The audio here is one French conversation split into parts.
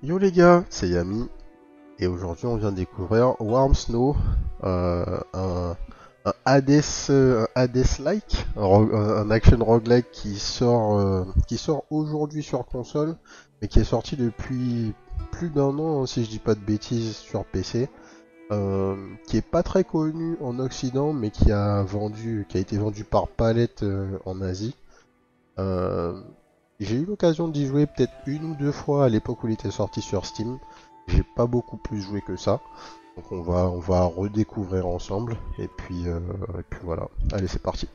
Yo les gars, c'est Yami et aujourd'hui on vient de découvrir Warm Snow, un Hades, un Hades-like, un action roguelike qui sort aujourd'hui sur console, mais qui est sorti depuis plus d'un an, hein, si je dis pas de bêtises, sur PC, qui est pas très connu en Occident, mais qui a été vendu par Palette en Asie. Euh, j'ai eu l'occasion d'y jouer peut-être une ou deux fois à l'époque où il était sorti sur Steam. J'ai pas beaucoup plus joué que ça. Donc on va redécouvrir ensemble. Et puis voilà. Allez, c'est parti.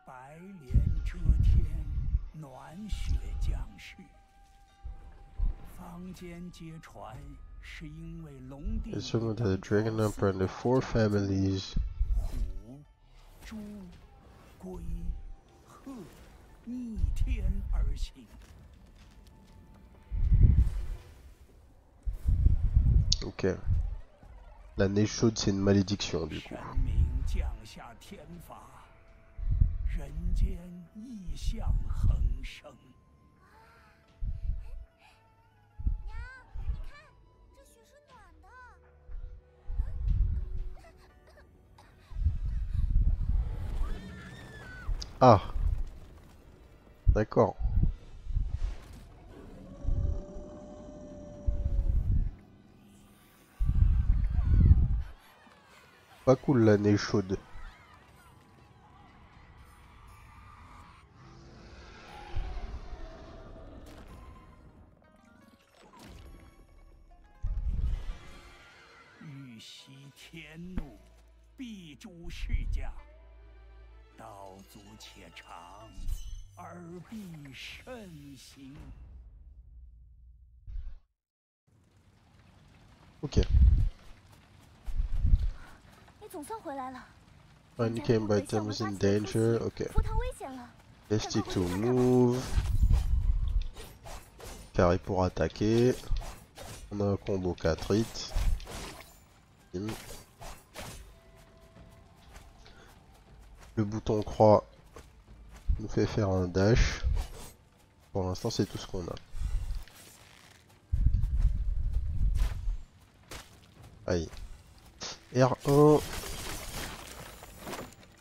白莲遮天，暖雪降世。坊间皆传，是因为龙帝 It's some of the 当朝 Dragon Emperor and the 4 families. 虎、猪、龟、鹤逆天而行。Ok. La neige chaude, c'est une malédiction du coup. 神明降下天法，人间异象横生。 Ah, d'accord. Pas cool la neige chaude. 欲息天怒，必诛世家。道阻且长，而必慎行。 Ok. 你总算回来了。 When you came by them was in danger. Ok. 赴汤危险了。 Let's stick to move. Carré pour attaquer. On a un combo 4 hits. Le bouton croix nous fait faire un dash. Pour l'instant, c'est tout ce qu'on a. Aïe. R1.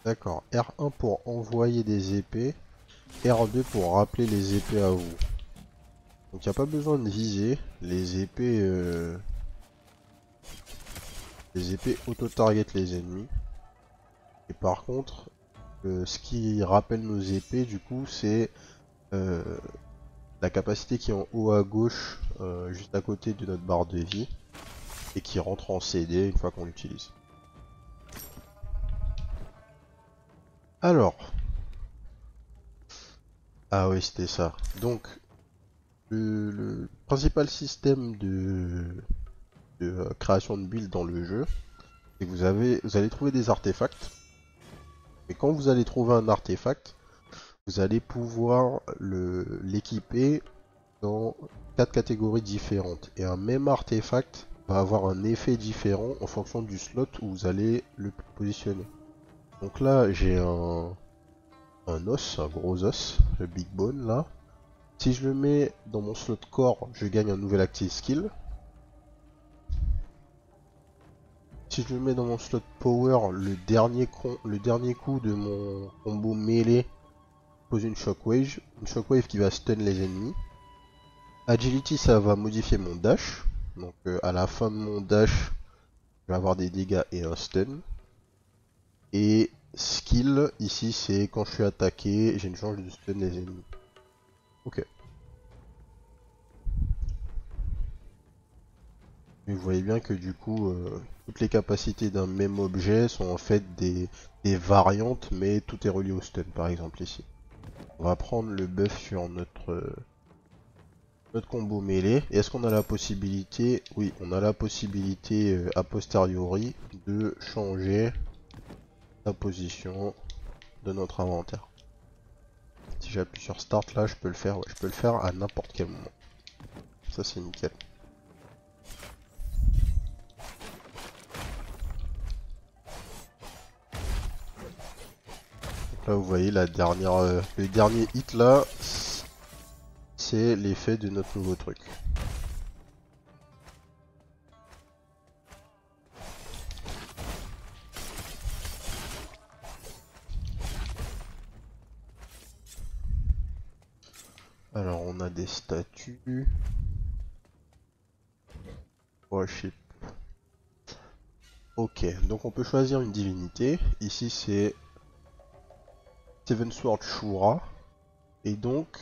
D'accord. R1 pour envoyer des épées. R2 pour rappeler les épées à vous. Donc il n'y a pas besoin de viser. Les épées auto-target les ennemis. Et par contre, ce qui rappelle nos épées, du coup, c'est la capacité qui est en haut à gauche, juste à côté de notre barre de vie, et qui rentre en CD une fois qu'on l'utilise. Alors, ah oui, c'était ça. Donc, le principal système de création de build dans le jeu, c'est que vous allez trouver des artefacts. Et quand vous allez trouver un artefact, vous allez pouvoir l'équiper dans 4 catégories différentes. Et un même artefact va avoir un effet différent en fonction du slot où vous allez le positionner. Donc là, j'ai un os, un gros os, le Big Bone là. Si je le mets dans mon slot corps, je gagne un nouvel active skill. Si je le mets dans mon slot power, le dernier coup de mon combo mêlée pose une shockwave qui va stun les ennemis. Agility, ça va modifier mon dash. Donc à la fin de mon dash, je vais avoir des dégâts et un stun. Et skill, ici c'est quand je suis attaqué, j'ai une chance de stun les ennemis. Ok. Et vous voyez bien que du coup, toutes les capacités d'un même objet sont en fait des variantes, mais tout est relié au stun par exemple ici. On va prendre le buff sur notre combo mêlée. Et est-ce qu'on a la possibilité, oui, on a la possibilité a posteriori de changer la position de notre inventaire. Si j'appuie sur start là, je peux le faire, ouais, je peux le faire à n'importe quel moment. Ça c'est nickel. Là vous voyez la dernière, le dernier hit là, c'est l'effet de notre nouveau truc. Alors on a des statues. Worship. Ok, donc on peut choisir une divinité. Ici c'est Seven Sword Shura. Et donc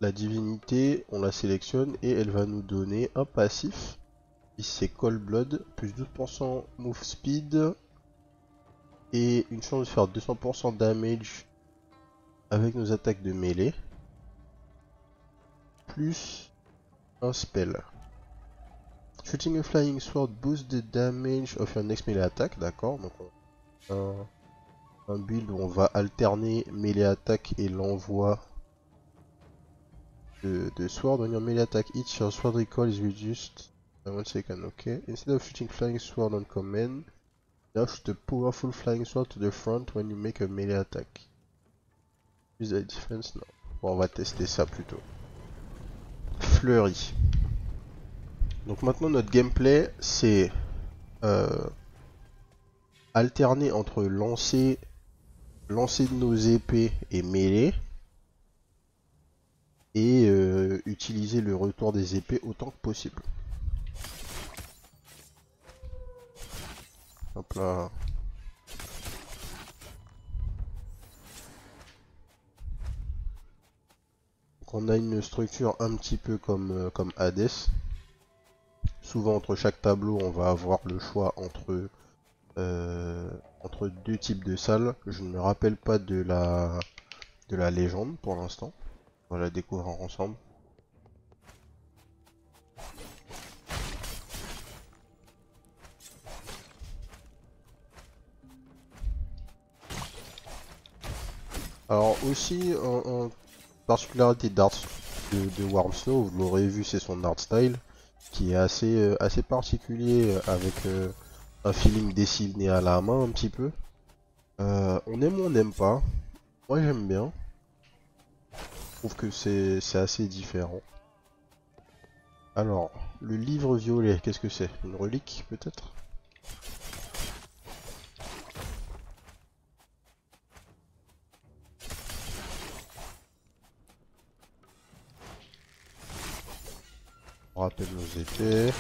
la divinité, on la sélectionne et elle va nous donner un passif. Ici c'est Cold Blood, plus 12% move speed. Et une chance de faire 200% damage avec nos attaques de mêlée. Plus un spell. Shooting a flying sword boosts the damage of your next melee attack, d'accord, donc un build où on va alterner melee attack et l'envoi de sword. When your melee attack hits, your sword recoil is reduced by 1 second, ok. Instead of shooting flying sword on command, now shoot a powerful flying sword to the front when you make a melee attack. Use the defense, non. Bon, on va tester ça plutôt. Fleury. Donc maintenant notre gameplay c'est alterner entre lancer de nos épées et mêlée et utiliser le retour des épées autant que possible. Hop là. Donc on a une structure un petit peu comme Hades. Souvent entre chaque tableau on va avoir le choix entre deux types de salles. Je ne me rappelle pas de la légende pour l'instant. On va la découvrir ensemble. Alors aussi en particularité de Wyrmsnow, vous l'aurez vu, c'est son art style qui est assez particulier avec un feeling dessiné à la main un petit peu. On aime ou on n'aime pas. Moi j'aime bien. Je trouve que c'est assez différent. Alors, le livre violet, qu'est-ce que c'est? Une relique peut-être? On rappelle nos épées.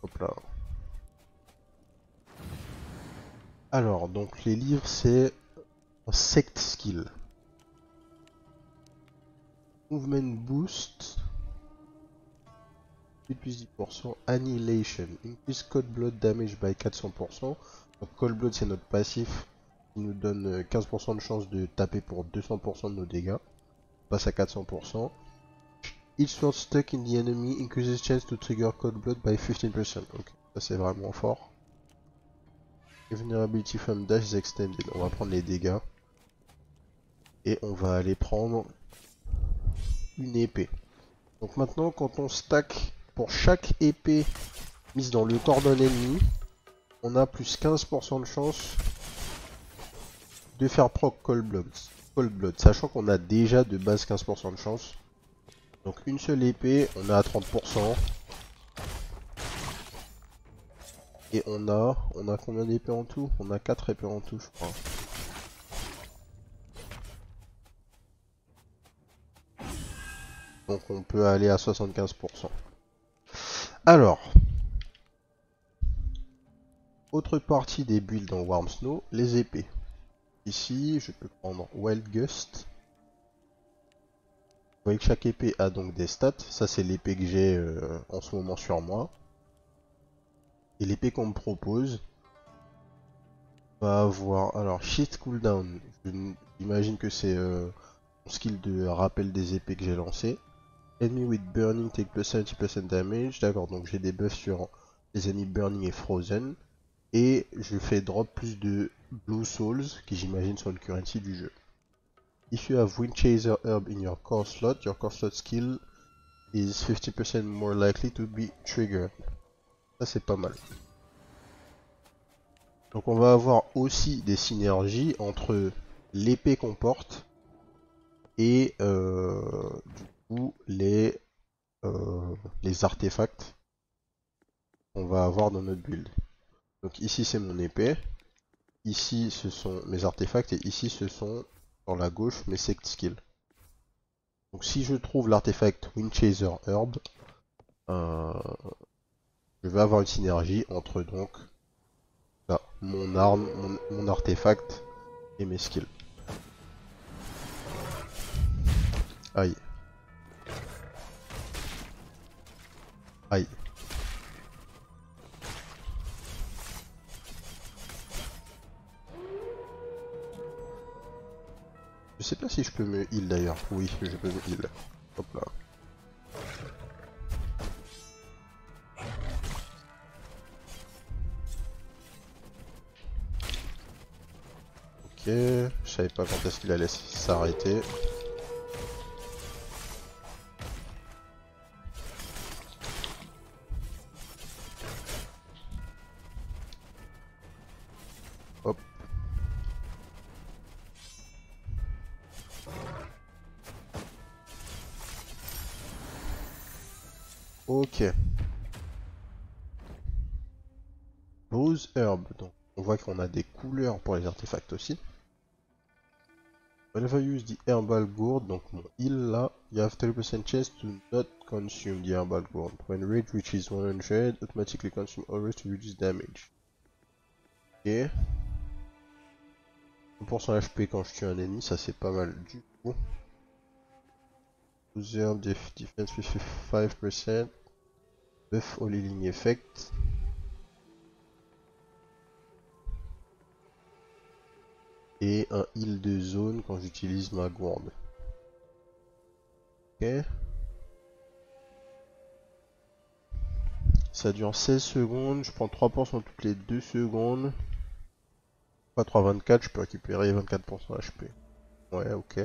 Hop là. Alors, donc les livres c'est un sect skill. Movement boost. 8 plus 10%. Annihilation. Increase Cold Blood damage by 400%. Donc Cold Blood c'est notre passif qui nous donne 15% de chance de taper pour 200% de nos dégâts. On passe à 400%. Each sword stuck in the enemy increases chance to trigger Cold Blood by 15%. Ok, ça c'est vraiment fort. Vulnerability from dash is extended. On va prendre les dégâts. Et on va aller prendre une épée. Donc maintenant quand on stack pour chaque épée mise dans le corps d'un ennemi, on a plus 15% de chance de faire proc Cold Blood, sachant qu'on a déjà de base 15% de chance. Donc une seule épée, on a à 30%. Et on a combien d'épées en tout? On a 4 épées en tout je crois. Donc on peut aller à 75%. Alors, autre partie des builds dans Wyrmsnow, les épées. Ici, je peux prendre Wild Gust. Vous voyez que chaque épée a donc des stats. Ça, c'est l'épée que j'ai en ce moment sur moi. Et l'épée qu'on me propose va avoir... Alors, Shift Cooldown. J'imagine que c'est mon skill de rappel des épées que j'ai lancé. Enemy with Burning take plus 70% damage. D'accord, donc j'ai des buffs sur les ennemis Burning et Frozen. Et je fais drop plus de Blue Souls, qui j'imagine sont le currency du jeu. If you have Wind Chaser Herb in your core slot skill is 50% more likely to be triggered. Ça c'est pas mal. Donc on va avoir aussi des synergies entre l'épée qu'on porte et du coup les artefacts qu'on va avoir dans notre build. Donc ici c'est mon épée, ici ce sont mes artefacts et ici ce sont sur la gauche mes sect skills. Donc si je trouve l'artefact Windchaser Herb, je vais avoir une synergie entre donc là, mon arme, mon artefact et mes skills. Aïe. Aïe. Je sais pas si je peux me heal d'ailleurs. Oui, je peux me heal. Hop là. Ok, je savais pas quand est-ce qu'il allait s'arrêter. Hop. Ok. Rose Herb. Donc, on voit qu'on a des couleurs pour les artefacts aussi. Whenever you use the herbal gourd, donc mon heal là, you have 30% chance to not consume the herbal gourd. When rate reaches 100, automatically consume always to reduce damage. Ok. 1% HP quand je tue un ennemi, ça c'est pas mal du coup. Rose Herb, defense 55%. Buff all healing effect. Et un heal de zone quand j'utilise ma gourde. Ok. Ça dure 16 secondes, je prends 3% toutes les 2 secondes. Pas 3,24, je peux récupérer 24% HP. Ouais, ok.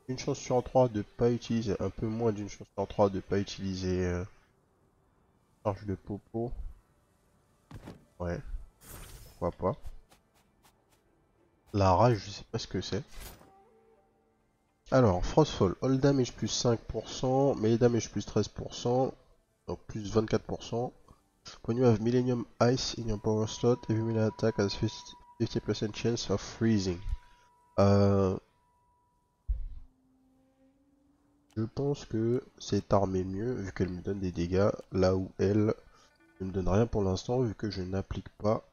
Une chance sur 3 de pas utiliser, un peu moins d'une chance sur 3 de pas utiliser charge de popo. Ouais, pourquoi pas. La rage, je sais pas ce que c'est. Alors, Frostfall, all damage plus 5%, melee damage plus 13%, donc plus 24%. When you have Millennium Ice in your power slot, every melee attack has 50% chance of freezing. Je pense que cette arme est mieux vu qu'elle me donne des dégâts, là où elle ne me donne rien pour l'instant vu que je n'applique pas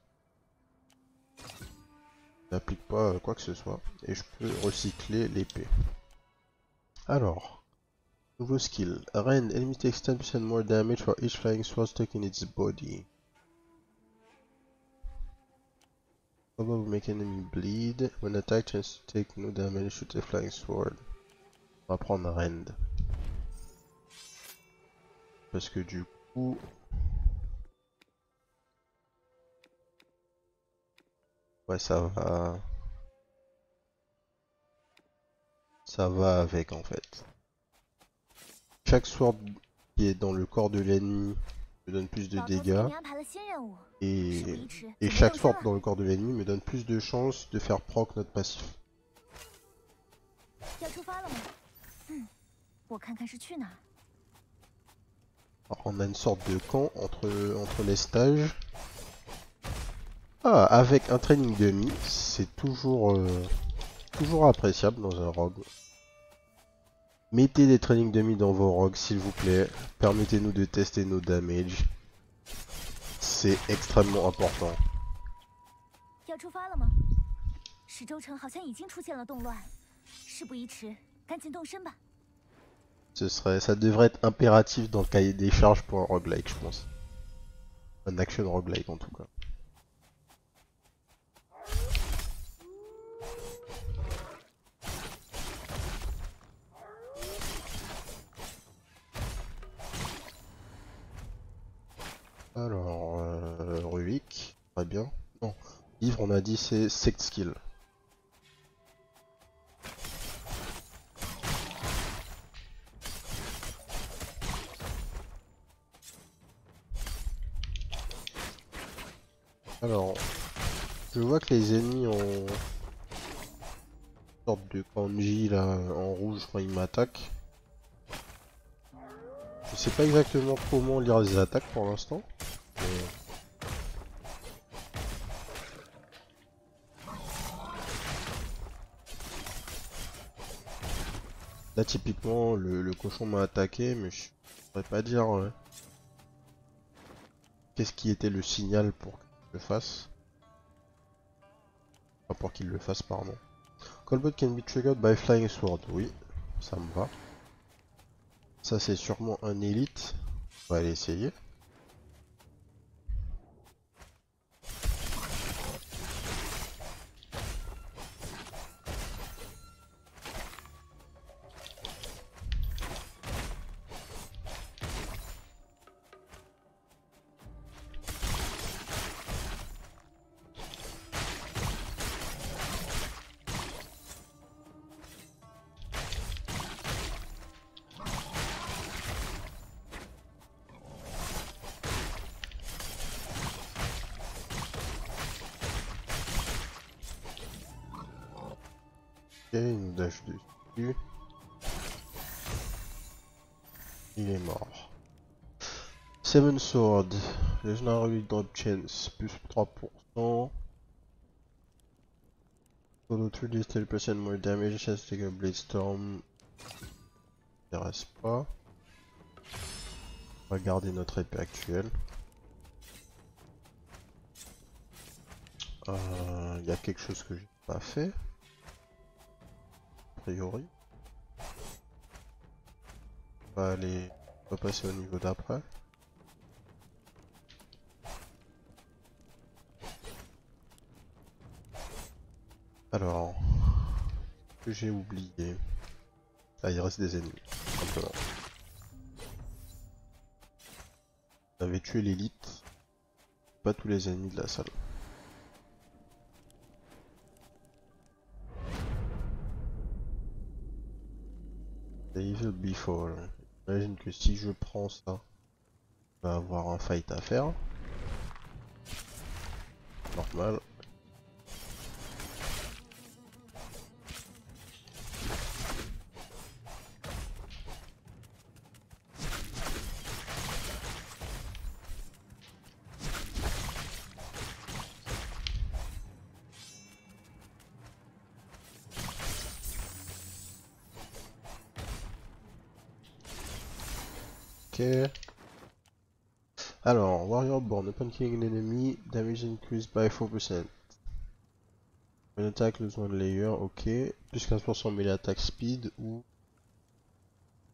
quoi que ce soit. Et je peux recycler l'épée. Alors, nouveau skill. Rend enemy takes 10% more damage for each flying sword stuck in its body. Combo will make enemy bleed. When attacked, chance to take no damage, shoot a flying sword. On va prendre Rend. Parce que du coup... Ouais, ça va... Ça va avec en fait. Chaque sword qui est dans le corps de l'ennemi me donne plus de dégâts. Et chaque sword dans le corps de l'ennemi me donne plus de chances de faire proc notre passif. Alors, on a une sorte de camp entre les stages. Ah, avec un training demi, c'est toujours appréciable dans un rogue. Mettez des trainings demi dans vos rogues s'il vous plaît. Permettez-nous de tester nos damages. C'est extrêmement important. Ça devrait être impératif dans le cahier des charges pour un roguelike, je pense. Un action roguelike en tout cas. Alors, Ruik, très bien. Non, livre on a dit c'est sect skill. Alors, je vois que les ennemis ont sorte de kanji là en rouge quand ils m'attaquent. Je sais pas exactement comment lire les attaques pour l'instant. Mais... là typiquement le cochon m'a attaqué mais je pourrais pas dire qu'est-ce qui était le signal pour qu'il le fasse. Enfin, pour qu'il le fasse pardon. Callbot can be triggered by flying sword, oui, ça me va. Ça c'est sûrement un élite. On va aller essayer. Ok, il nous dash dessus. Il est mort. Seven Sword, Legendary Drop Chance, plus 3%. Solo 3D 30% more damage, chance to take a Blade Storm. Ça m'intéresse pas. On va garder notre épée actuelle. Il y a quelque chose que j'ai pas fait. A priori. On va aller. On va passer au niveau d'après. Alors. Que j'ai oublié. Ah, il reste des ennemis. Simplement. On avait tué l'élite. Pas tous les ennemis de la salle. The Evil Before. J'imagine que si je prends ça, on va avoir un fight à faire. Normal. Ok. Alors, Warrior Born, upon killing an enemy, damage increased by 4%. When attack lose one layer, ok. Plus 15% melee attack speed ou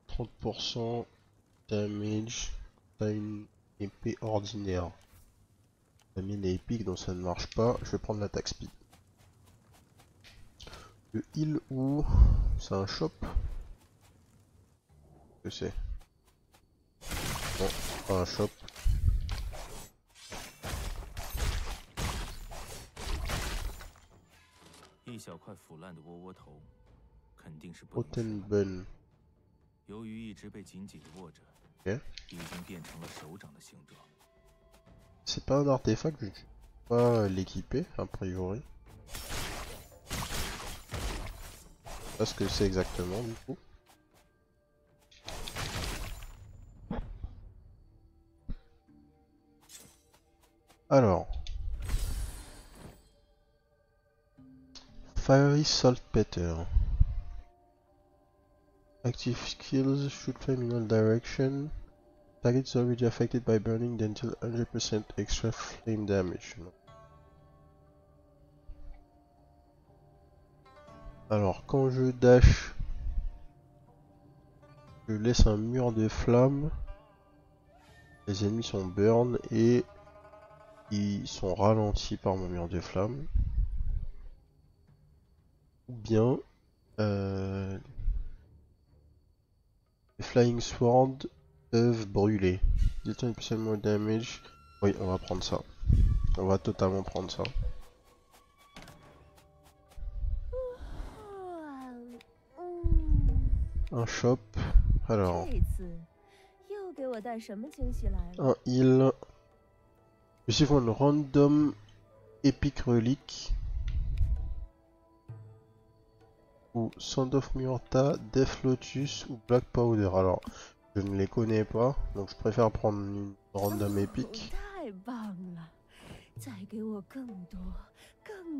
30% damage. T'as une épée ordinaire. La mine est épique donc ça ne marche pas. Je vais prendre l'attaque speed. Le heal ou c'est un shop. Que c'est? Bon, pas un shop. Rotten Bun. Ok. C'est pas un artefact, je ne peux pas l'équiper a priori. Pas ce que c'est exactement du coup. Alors. Fiery Saltpeter. Active skills, shoot flame in all direction. Target is already affected by burning, then deal 100% extra flame damage. Alors, quand je dash, je laisse un mur de flammes. Les ennemis sont burn et ils sont ralentis par mon mur de flammes. Ou bien, les Flying Sword peuvent brûler. Deal 20% more damage. Oui, on va prendre ça. On va totalement prendre ça. Un shop. Alors. Un heal. Receive one random Epic Relic ou Sound of Murta, Death Lotus ou Black Powder. Alors, je ne les connais pas, donc je préfère prendre une random épique. 太棒了！再给我更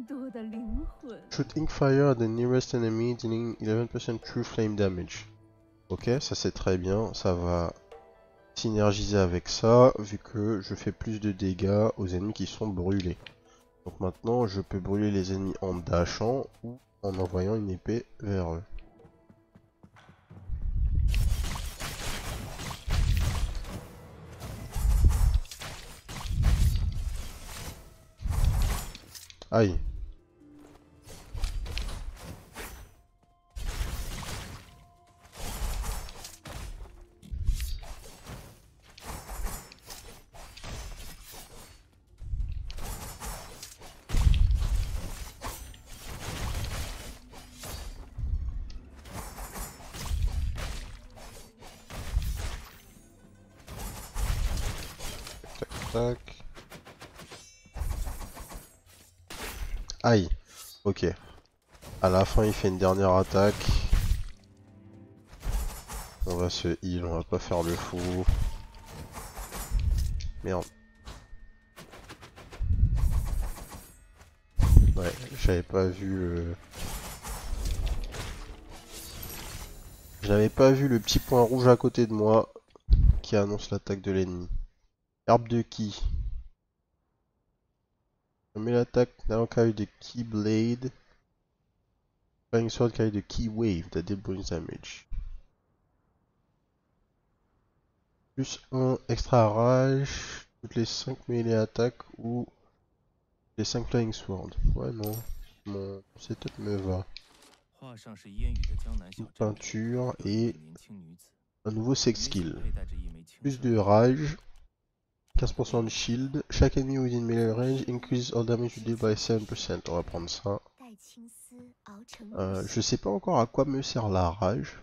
多的灵魂。 Shoot ink fire at the nearest enemy, dealing 11% true flame damage. Ok, ça c'est très bien, ça va synergiser avec ça, vu que je fais plus de dégâts aux ennemis qui sont brûlés. Donc maintenant, je peux brûler les ennemis en dashant ou en envoyant une épée vers eux. Aïe. Tac. Aïe. Ok. À la fin, il fait une dernière attaque. On va se heal, on va pas faire le fou. Merde. Ouais, j'avais pas vu... J'avais pas vu le petit point rouge à côté de moi qui annonce l'attaque de l'ennemi. Herbe de ki. On met l'attaque now carry the key blade. Flying sword carry the key wave that deal bonus damage. Plus 1 extra rage, toutes les 5 melee attaques ou les 5 flying sword. Ouais non, mon setup me va. Une peinture et un nouveau sex skill. Plus de rage, 15% de shield. Chaque ennemi within melee range increase all damage you deal by 7%. On va prendre ça. Je sais pas encore à quoi me sert la rage.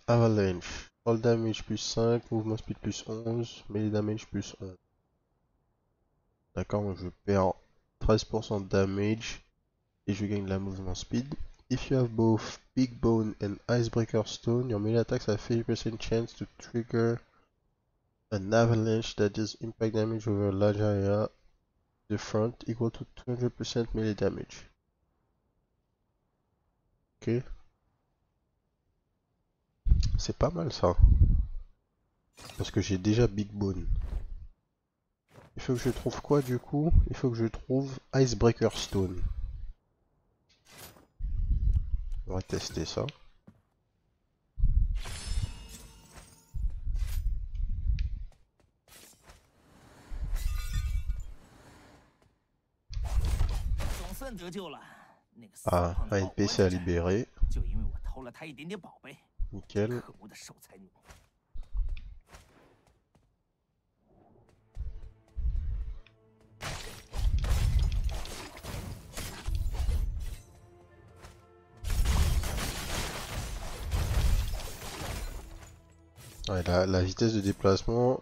Avalanche. All damage plus 5, movement speed plus 11, melee damage plus 11. D'accord, donc je perds 13% de damage et je gagne la movement speed. If you have both Big Bone and Icebreaker Stone, your melee attacks have 50% chance to trigger an avalanche that does impact damage over a large area the front equal to 200% melee damage. Ok. C'est pas mal ça. Parce que j'ai déjà Big Bone. Il faut que je trouve quoi du coup? Il faut que je trouve Icebreaker Stone. On va tester ça. Ah, un NPC à libérer. Nickel. Ouais, la vitesse de déplacement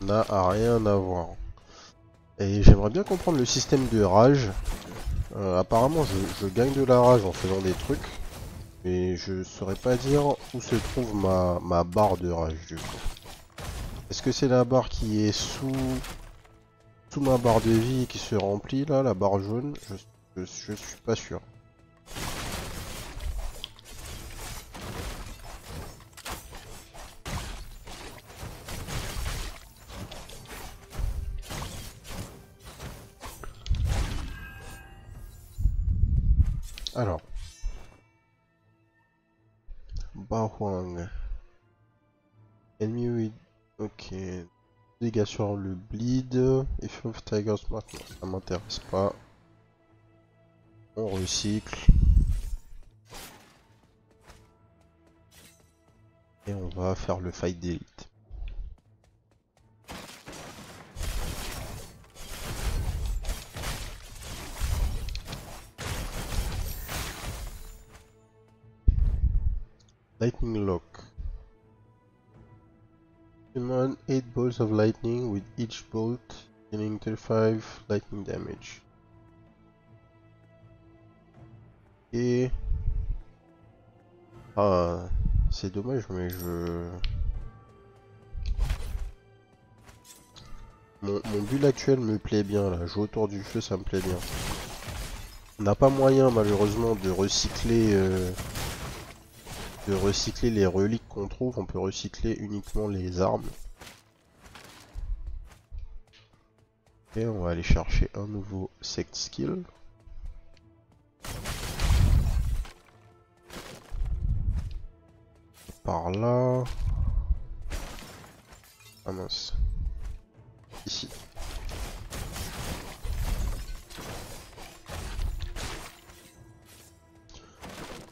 n'a rien à voir. Et j'aimerais bien comprendre le système de rage. Apparemment, je gagne de la rage en faisant des trucs. Mais je saurais pas dire où se trouve ma barre de rage du coup. Est-ce que c'est la barre qui est sous ma barre de vie et qui se remplit là, la barre jaune? Je suis pas sûr. Alors. Bahuang. Ennemi with... Ok. Dégâts sur le bleed. If of Tiger's Mark, non, ça m'intéresse pas. On recycle. Et on va faire le fight d'élite. Lightning Lock. Summon 8 balls of lightning with each bolt dealing 35 lightning damage. Et... Ah, c'est dommage, mais Mon build actuel me plaît bien, là. Jouer autour du feu, ça me plaît bien. On n'a pas moyen, malheureusement, de recycler les reliques qu'on trouve. On peut recycler uniquement les armes. Et on va aller chercher un nouveau sect skill. Par là. Ah mince. Ici.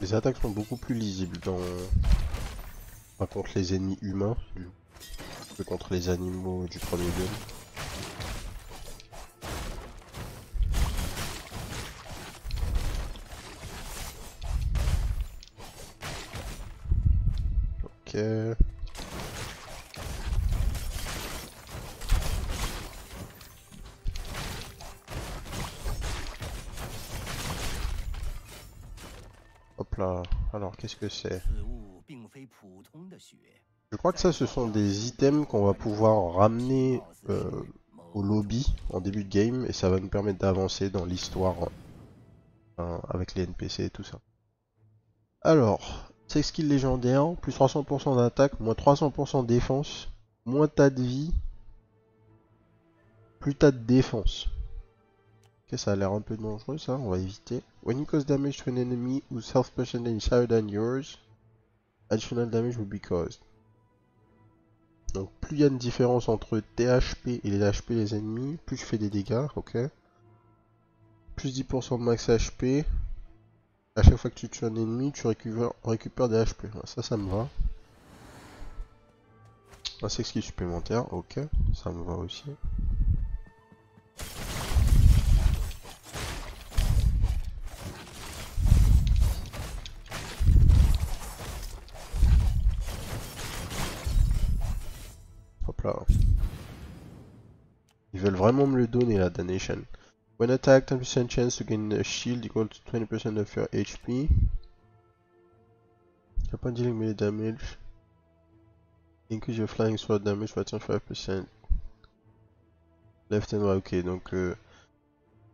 Les attaques sont beaucoup plus lisibles enfin, contre les ennemis humains que contre les animaux du premier build. Ok. Hop là, alors qu'est-ce que c'est? Je crois que ça ce sont des items qu'on va pouvoir ramener au lobby en début de game et ça va nous permettre d'avancer dans l'histoire avec les NPC et tout ça. Alors, c'est skill légendaire, plus 300% d'attaque, moins 300% de défense, moins t'as de vie, plus t'as de défense. Ok, ça a l'air un peu dangereux ça, on va éviter. When you cause damage to an enemy whose health percentage is higher than yours, additional damage will be caused. Donc plus il y a une différence entre tes HP et les HP des ennemis, plus je fais des dégâts, ok. Plus 10% de max HP. À chaque fois que tu tues un ennemi, tu récupères des HP. Ça me va. Un sex skill supplémentaire, ok. Ça me va aussi. Hop là. Ils veulent vraiment me le donner la damnation. When attacked, 10% chance to gain a shield equal to 20% of your HP. Upon dealing melee damage, increase your flying sword damage by 25%. Left and right, ok, donc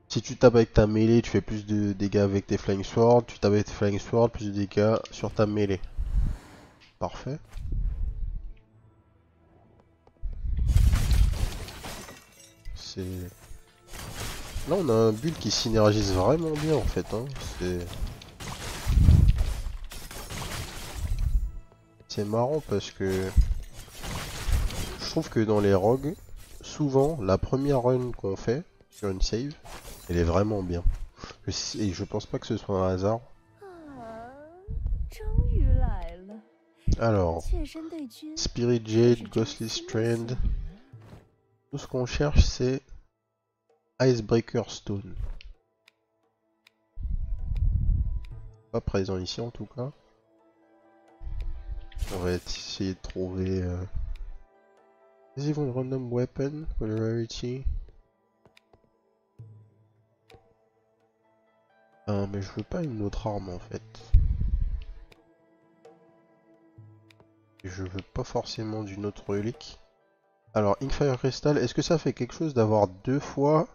si tu tapes avec ta mêlée, tu fais plus de dégâts avec tes flying swords, tu tapes avec tes flying swords, plus de dégâts sur ta mêlée. Parfait. C'est... Là on a un build qui synergise vraiment bien en fait, hein. C'est marrant parce que je trouve que dans les rogues, souvent la première run qu'on fait sur une save, elle est vraiment bien. Et je pense pas que ce soit un hasard. Alors, Spirit Jade, Ghostly Strand. Tout ce qu'on cherche c'est Icebreaker Stone. Pas présent ici en tout cas. On va essayer de trouver... Is even random weapon for the rarity? Mais je veux pas une autre arme en fait. Je veux pas forcément d'une autre relique. Alors, Inkfire Crystal, est-ce que ça fait quelque chose d'avoir deux fois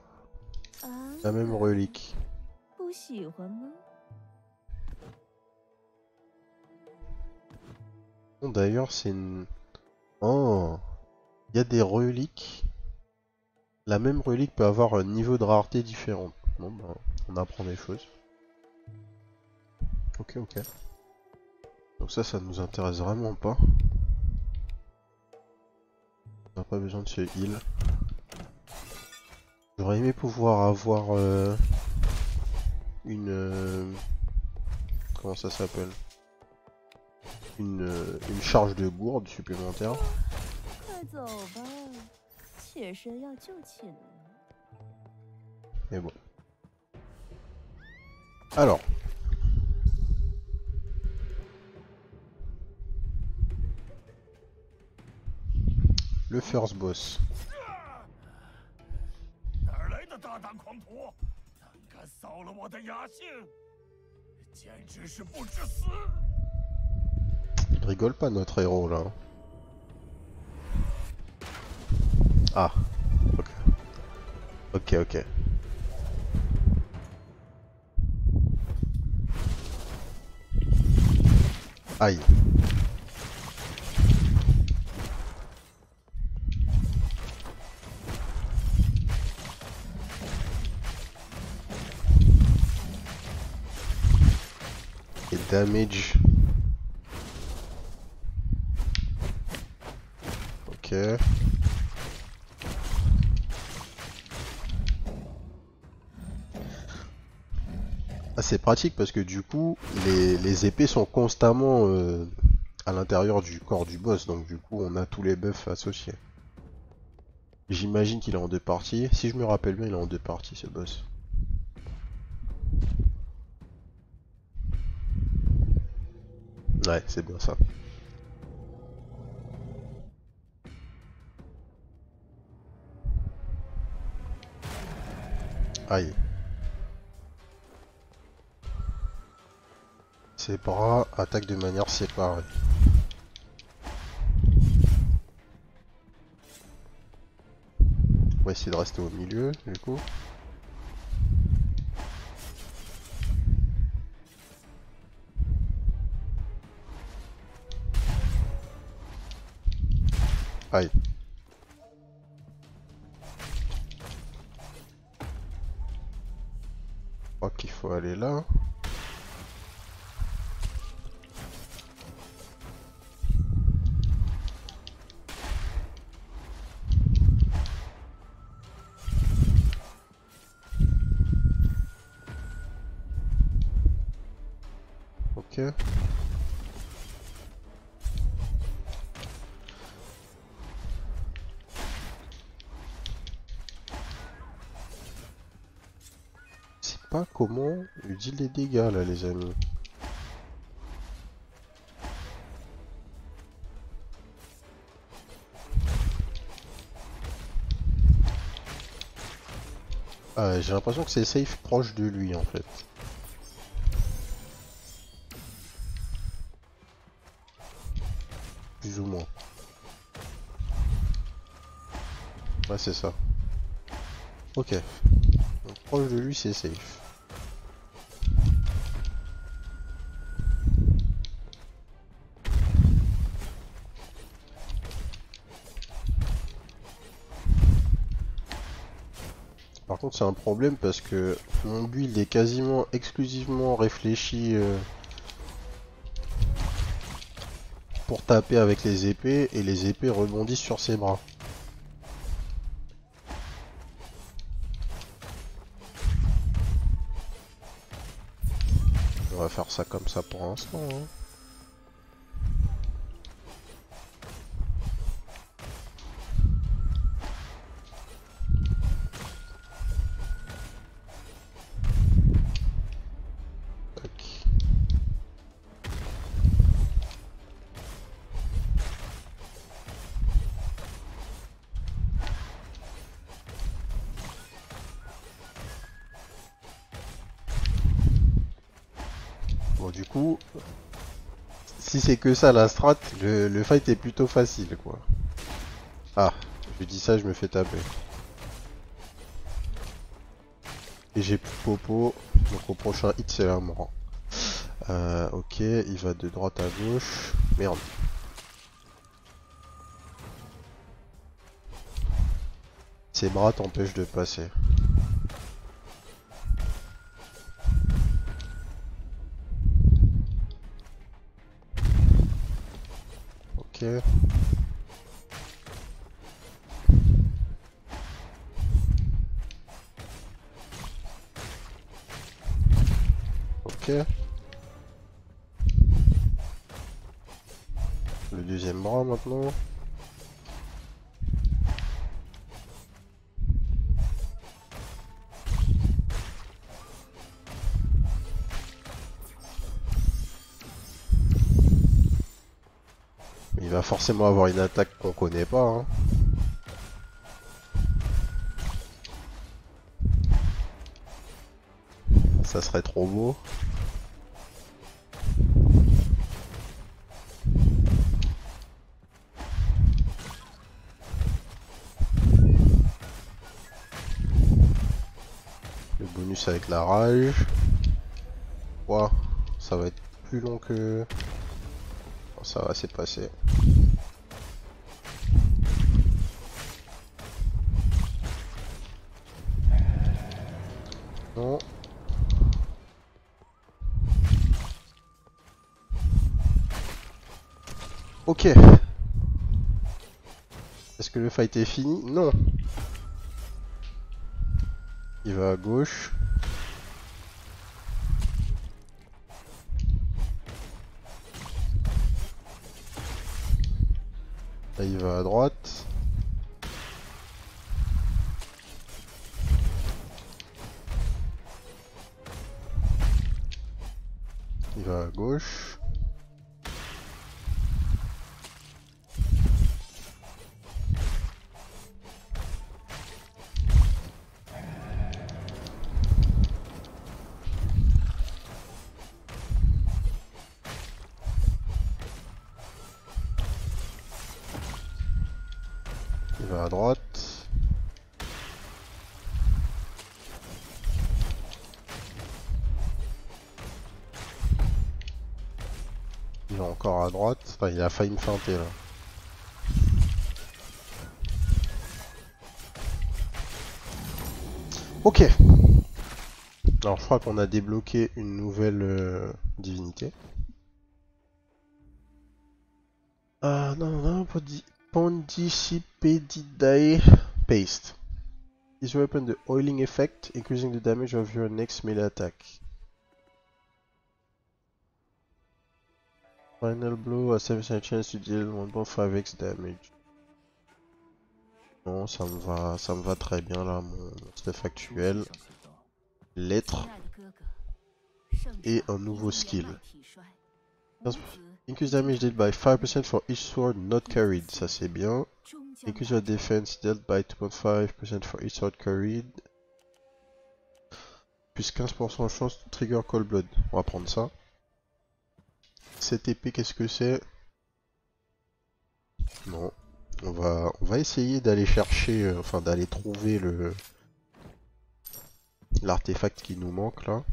la même relique? Bon, d'ailleurs, c'est une... Oh, il y a des reliques. La même relique peut avoir un niveau de rareté différent. Bon, bah, on apprend des choses. Ok. Donc ça nous intéresse vraiment pas. On n'a pas besoin de ce heal. J'aurais aimé pouvoir avoir une... comment ça s'appelle? Une charge de gourde supplémentaire. Mais bon. Alors. le first boss. 哪儿来的大胆狂徒，胆敢扫了我的雅兴，简直是不知死！ Il rigole pas notre héros là. Ah, ok. Ok, ok. Aïe. Et damage. Ok. Ah, c'est pratique parce que du coup, les épées sont constamment à l'intérieur du corps du boss, donc du coup, on a tous les buffs associés. J'imagine qu'il est en deux parties. Si je me rappelle bien, il est en deux parties ce boss. Ouais, c'est bien ça. Aïe. Ses bras attaquent de manière séparée. On va essayer de rester au milieu, du coup. Aïe. Je crois qu'il faut aller là. Ok. C'est pas comment lui dit les dégâts là, les amis. Ah, j'ai l'impression que c'est safe proche de lui en fait. Plus ou moins. Ouais, c'est ça. Ok. Donc, proche de lui, c'est safe. Par contre, c'est un problème parce que mon build est quasiment exclusivement réfléchi pour taper avec les épées et les épées rebondissent sur ses bras. On va faire ça comme ça pour l'instant. Hein. Bon, du coup, si c'est que ça la strat, le fight est plutôt facile quoi. Ah, je dis ça, je me fais taper. Et j'ai plus de popo, donc au prochain hit c'est la mort. Ok, il va de droite à gauche. Merde. Ses bras t'empêchent de passer. Ok. Ok. Le deuxième bras maintenant. Il va forcément avoir une attaque qu'on connaît pas. Hein. ça serait trop beau. Le bonus avec la rage. Ouah, ça va être plus long que... Oh, ça va, c'est passé. Non. Ok. Est-ce que le fight est fini? Non. Il va à gauche. Là, il va à droite. Il va à gauche. Il va à droite. Il va encore à droite. Enfin, il a failli me feinter là. Ok. Alors je crois qu'on a débloqué une nouvelle divinité. Ah non, Pondicipedidae Paste. This weapon the oiling effect, increasing the damage of your next melee attack. Final blow a 7% chance to deal 1.5x damage. Non, ça me va très bien là, mon stuff actuel. Lettre et un nouveau skill. Increase damage dealt by 5% for each sword not carried, ça c'est bien. Increase your defense dealt by 2.5% for each sword carried. Plus 15% chance to trigger Cold Blood. On va prendre ça. Cette épée, qu'est-ce que c'est? Non. On va essayer d'aller chercher, enfin d'aller trouver l'artefact qui nous manque là.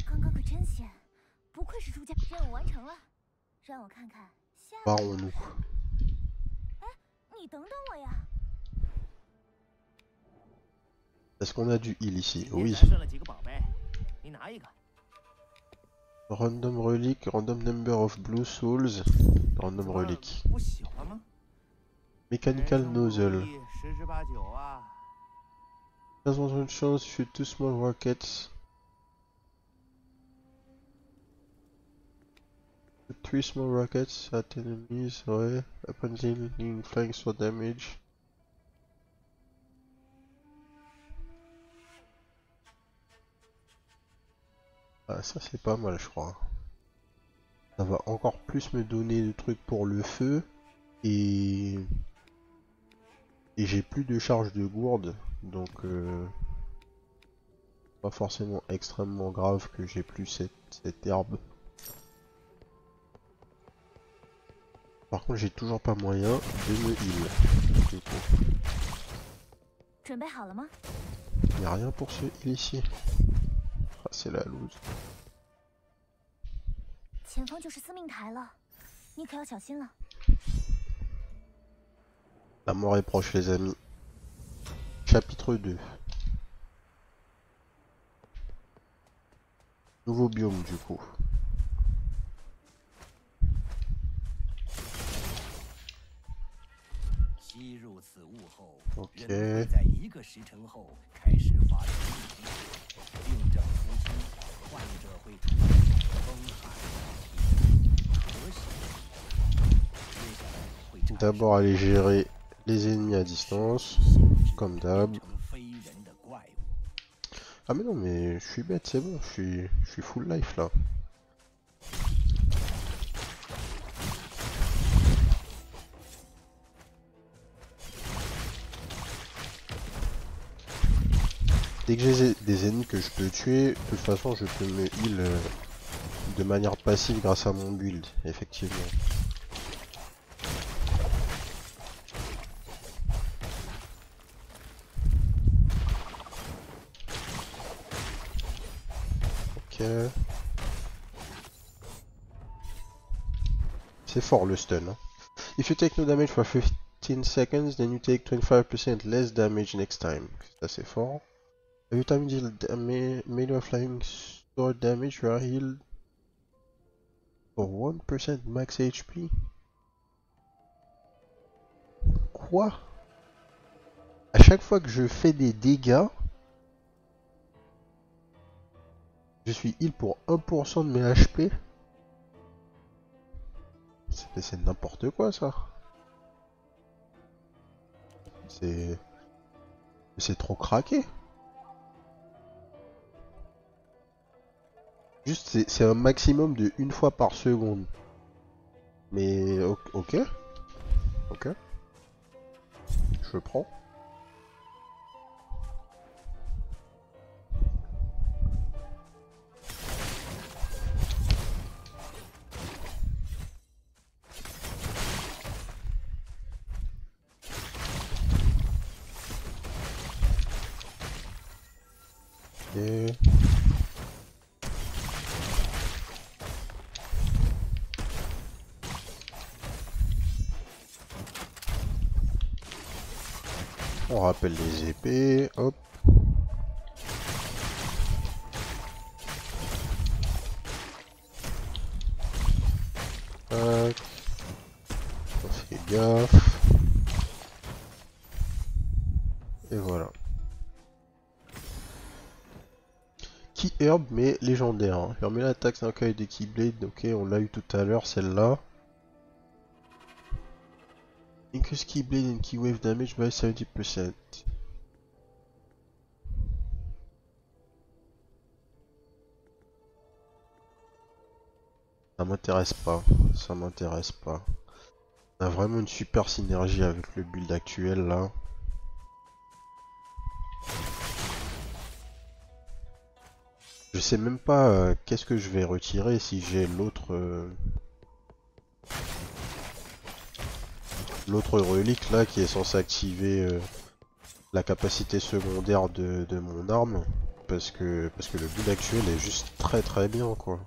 Barrons-nous. Est-ce qu'on a du heal ici? Oui. Random relic, random number of blue souls, random relic. Mechanical nozzle. 15% chance, shoot 2 small rockets. 3 small rockets at enemies, ouais. Upon dealing flying sword damage. Ah, ça c'est pas mal, je crois. Ça va encore plus me donner de trucs pour le feu. Et j'ai plus de charge de gourde. Donc, pas forcément extrêmement grave que j'ai plus cette herbe. Par contre, j'ai toujours pas moyen de me heal. Il n'y a rien pour se heal ici. Ah, c'est la loose. La mort est proche, les amis. Chapitre 2. Nouveau biome, du coup. Ok. D'abord aller gérer les ennemis à distance, comme d'hab. Ah mais non, mais je suis bête, c'est bon, je suis full life là. Dès que j'ai des ennemis que je peux tuer, de toute façon je peux me heal de manière passive grâce à mon build, effectivement. Ok. C'est fort le stun. Hein. If you take no damage for 15 seconds, then you take 25% less damage next time. Ça c'est fort. Every time you deal melee or flying sword damage, you are healed for 1% max HP. Quoi? À chaque fois que je fais des dégâts, je suis heal pour 1% de mes HP. C'est n'importe quoi ça. C'est trop craqué. Juste c'est un maximum de une fois par seconde. Mais ok. Ok. Je prends. Et... on rappelle les épées, hop. Tac. On fait gaffe. Et voilà. Key Herb mais légendaire. Hein. Permet l'attaque d'un caille de Keyblade, ok on l'a eu tout à l'heure celle-là. Increase Keyblade and Keywave damage by 70%. Ça m'intéresse pas, ça m'intéresse pas. On a vraiment une super synergie avec le build actuel là. Je sais même pas qu'est-ce que je vais retirer si j'ai l'autre relique là qui est censé activer la capacité secondaire de mon arme. Parce que le build actuel est juste très très bien quoi.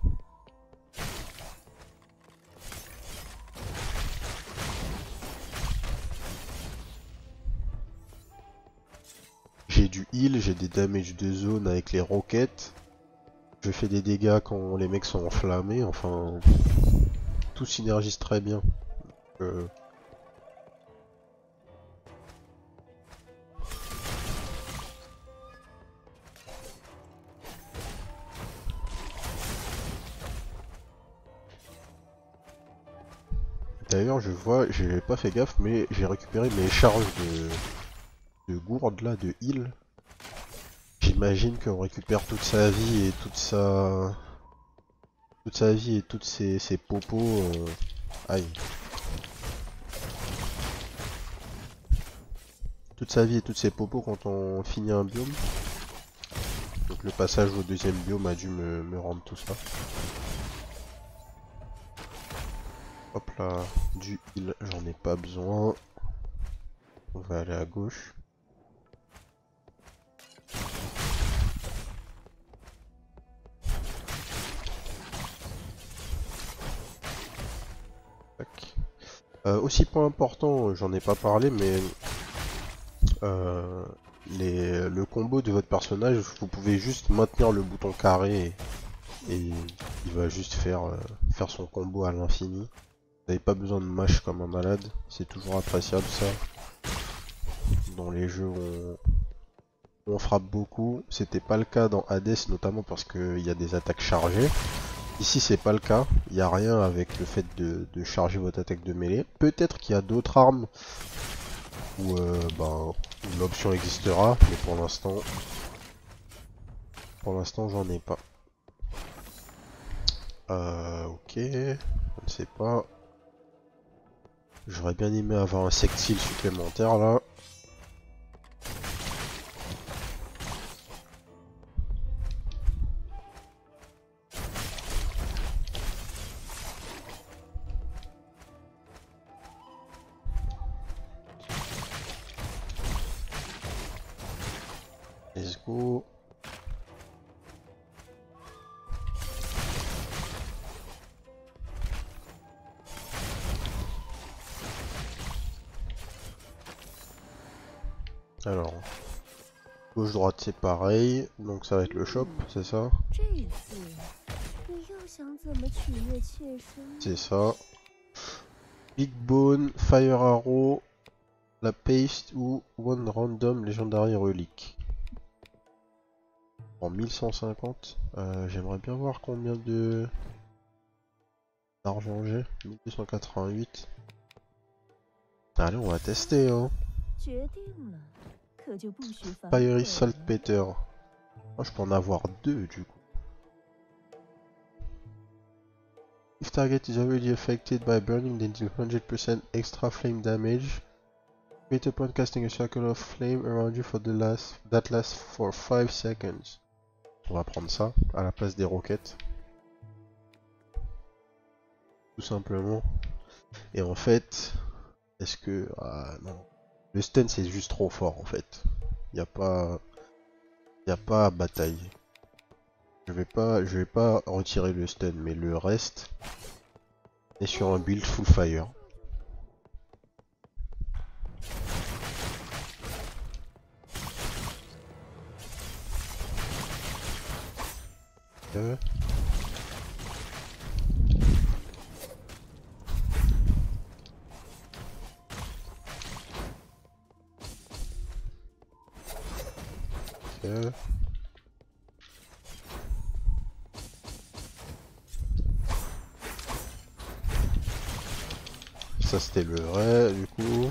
J'ai du heal, j'ai des damage de zone avec les roquettes. Je fais des dégâts quand les mecs sont enflammés, enfin... Tout synergise très bien. D'ailleurs, je vois, j'ai pas fait gaffe, mais j'ai récupéré mes charges de gourde là, de heal. J'imagine qu'on récupère toute sa vie et toute sa vie et toutes ses popos. Aïe. Toute sa vie et toutes ses popos quand on finit un biome. Donc le passage au deuxième biome a dû me rendre tout ça. Hop là, du heal, j'en ai pas besoin. On va aller à gauche. Aussi point important, j'en ai pas parlé, mais le combo de votre personnage, vous pouvez juste maintenir le bouton carré et il va juste faire son combo à l'infini. Vous n'avez pas besoin de mash comme un malade, c'est toujours appréciable ça. Dans les jeux où on frappe beaucoup, c'était pas le cas dans Hades notamment parce qu'il y a des attaques chargées. Ici c'est pas le cas, il n'y a rien avec le fait de charger votre attaque de mêlée. Peut-être qu'il y a d'autres armes où l'option existera, mais pour l'instant j'en ai pas. Ok, je ne sais pas. J'aurais bien aimé avoir un sectile supplémentaire là. Let's go. Alors, gauche-droite c'est pareil, donc ça va être le shop, c'est ça? 这次你又想怎么取悦妾身？ C'est ça. Big Bone, Fire Arrow, la Paste ou One Random Legendary Relic. En 1150. J'aimerais bien voir combien de d'argent j'ai. 1288. Allez, on va tester, hein. 决定了，可就不许反 Fiery 悔了。 Saltpeter. Oh, je peux en avoir deux du coup. If target is already affected by burning, then do 100% extra flame damage. Wait upon casting a circle of flame around you for that lasts for 5 seconds. On va prendre ça à la place des roquettes. Tout simplement. Et en fait, est-ce que... Ah non. Le stun c'est juste trop fort en fait. Y a pas à bataille. Je vais pas retirer le stun, mais le reste est sur un build full fire. Ok. Ça c'était le vrai du coup.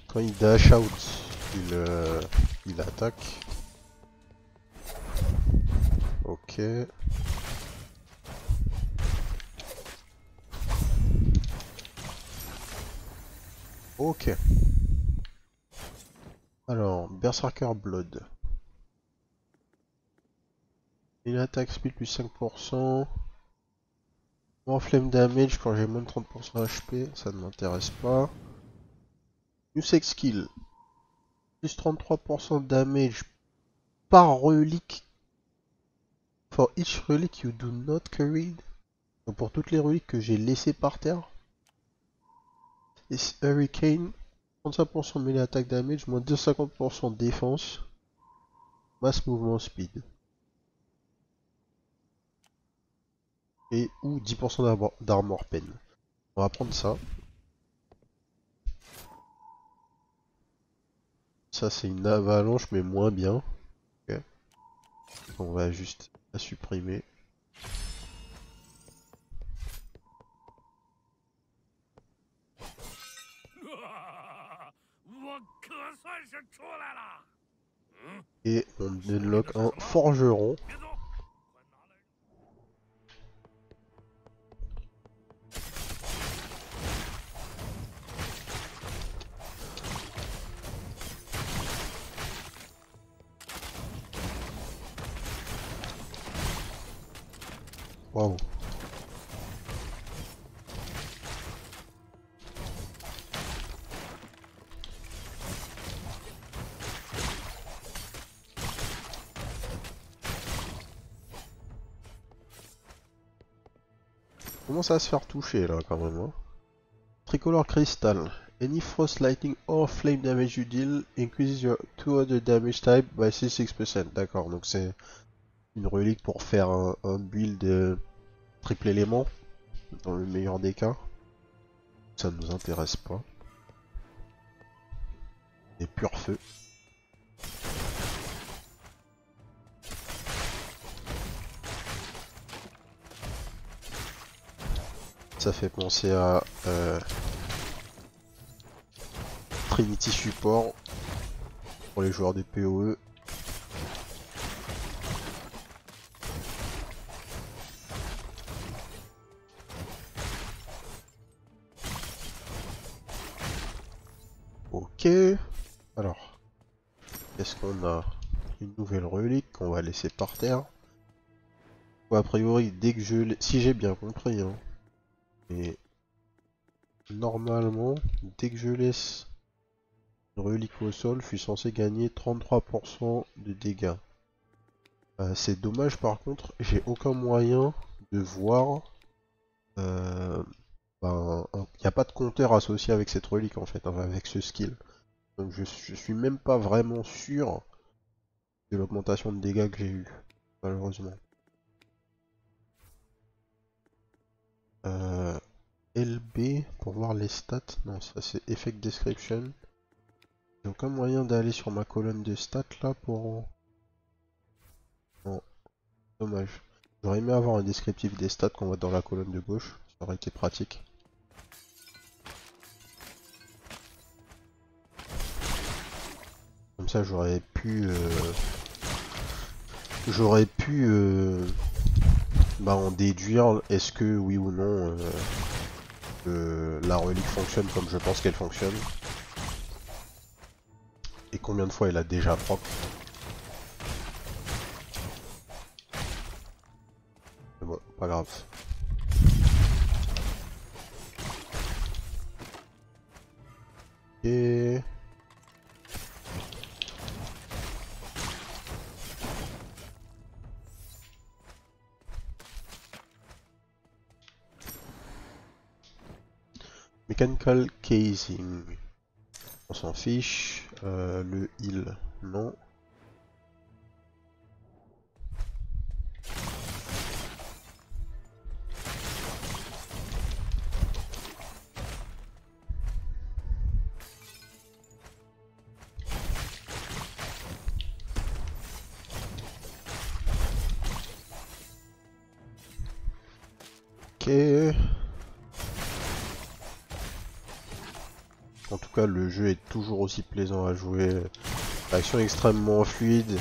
Quand il dash out, il attaque. Ok. Ok. Alors, Berserker Blood. Une attaque speed plus 5%. More flame damage quand j'ai moins de 30% HP, ça ne m'intéresse pas. New sex skill. Plus 33% damage par relique. For each relic you do not carry. Donc pour toutes les reliques que j'ai laissées par terre. Et Hurricane. 35% melee attack damage, moins 250% défense. Mass movement speed. Et ou 10% d'armor pen. On va prendre ça. Ça c'est une avalanche mais moins bien. Okay. On va juste la supprimer. Et on unlock un forgeron. Waouh. Commence à se faire toucher là quand même. Hein. Tricolor Crystal. Any frost, lightning or flame damage you deal increases your 2 other damage type by 66%. D'accord, donc c'est une relique pour faire un build triple élément, dans le meilleur des cas. Ça ne nous intéresse pas. Et pur feu. Ça fait penser à Trinity Support pour les joueurs de PoE. Ok. Alors, qu'est-ce qu'on a? une nouvelle relique qu'on va laisser par terre. Ou a priori, dès que je si j'ai bien compris, hein, et normalement, dès que je laisse une relique au sol, je suis censé gagner 33% de dégâts. C'est dommage par contre, j'ai aucun moyen de voir. Ben, il n'y a pas de compteur associé avec cette relique en fait, hein, avec ce skill. Donc je suis même pas vraiment sûr de l'augmentation de dégâts que j'ai eu, malheureusement. LB pour voir les stats. Non, ça c'est Effect Description. J'ai aucun moyen d'aller sur ma colonne de stats là pour. Non, dommage. J'aurais aimé avoir un descriptif des stats qu'on voit dans la colonne de gauche, ça aurait été pratique. Comme ça j'aurais pu bah, en déduire est-ce que oui ou non la relique fonctionne comme je pense qu'elle fonctionne. Et combien de fois elle a déjà proc. Mais bon, pas grave. Et... Mechanical casing. On s'en fiche. Le heal, non. Ok. En tout cas, le jeu est toujours aussi plaisant à jouer. L'action extrêmement fluide.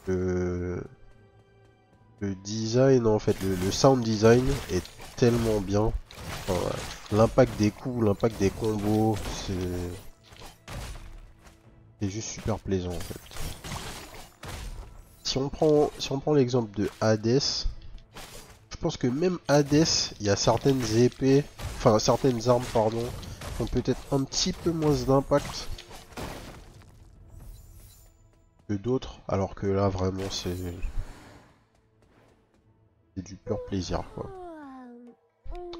Le design, en fait, le sound design est tellement bien. Enfin, l'impact des coups, l'impact des combos, c'est juste super plaisant en fait. Si on prend l'exemple de Hades, je pense que même Hades, il y a certaines épées, enfin certaines armes pardon, qui ont peut-être un petit peu moins d'impact que d'autres, alors que là vraiment c'est du pur plaisir quoi.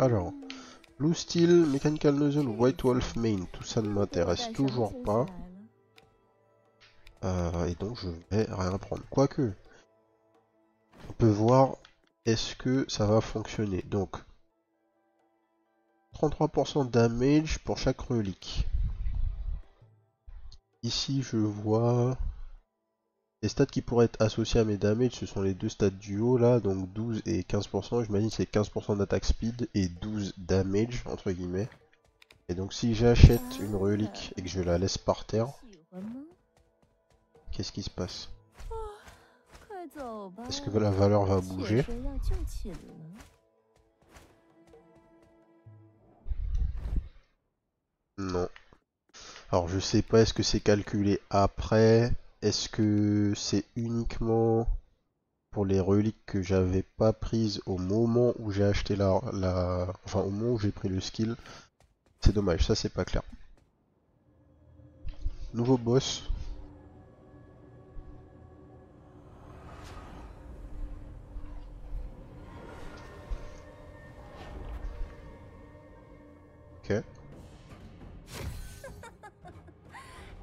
Alors, Blue Steel, Mechanical Nozzle, White Wolf Main, tout ça ne m'intéresse toujours pas. Et donc je vais rien prendre. Quoique, on peut voir est-ce que ça va fonctionner. Donc, 33% damage pour chaque relique. Ici je vois les stats qui pourraient être associés à mes damages, ce sont les deux stats du haut là, donc 12 et 15%. J'imagine c'est 15% d'attaque speed et 12 damage entre guillemets. Et donc si j'achète une relique et que je la laisse par terre, qu'est-ce qui se passe? Est-ce que la valeur va bouger? Non. Alors je sais pas, est-ce que c'est calculé après? Est-ce que c'est uniquement pour les reliques que j'avais pas prises au moment où j'ai acheté enfin au moment où j'ai pris le skill? C'est dommage, ça c'est pas clair. Nouveau boss. Ok.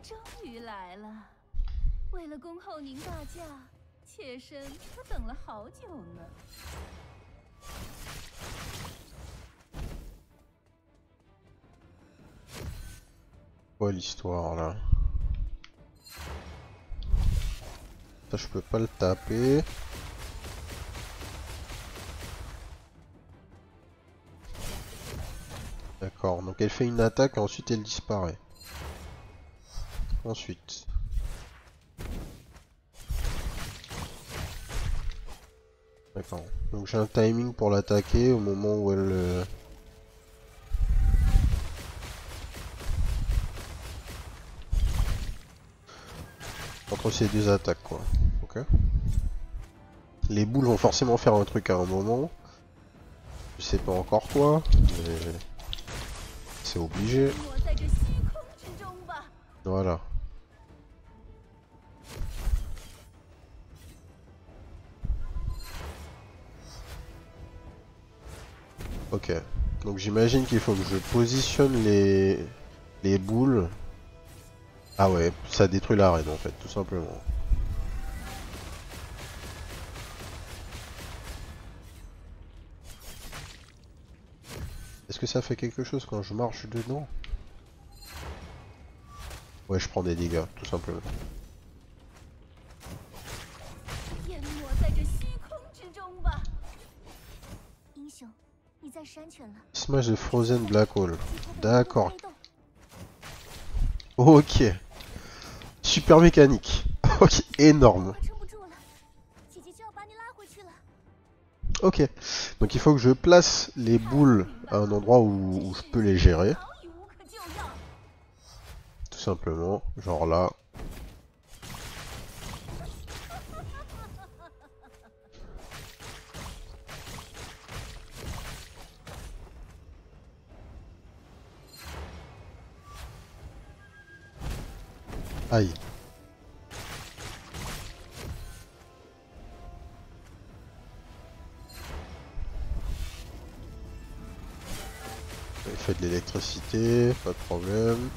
终于来了！为了恭候您大驾，妾身可等了好久呢。Quoi l'histoire là? Ça je peux pas le taper. D'accord, donc elle fait une attaque et ensuite elle disparaît. Ensuite. D'accord. Donc j'ai un timing pour l'attaquer au moment où elle... entre ces deux attaques quoi. Ok. Les boules vont forcément faire un truc à un moment. Je sais pas encore quoi, mais c'est obligé. Voilà. Ok. Donc j'imagine qu'il faut que je positionne les boules. Ah ouais, ça détruit l'arène en fait, tout simplement. Est-ce que ça fait quelque chose quand je marche dedans? Ouais, je prends des dégâts, tout simplement. Smash de Frozen Black Hole. D'accord. Ok. Super mécanique. Ok, énorme. Ok. Donc il faut que je place les boules à un endroit où je peux les gérer. Tout simplement. Genre là. Aïe. Il fait de l'électricité, pas de problème.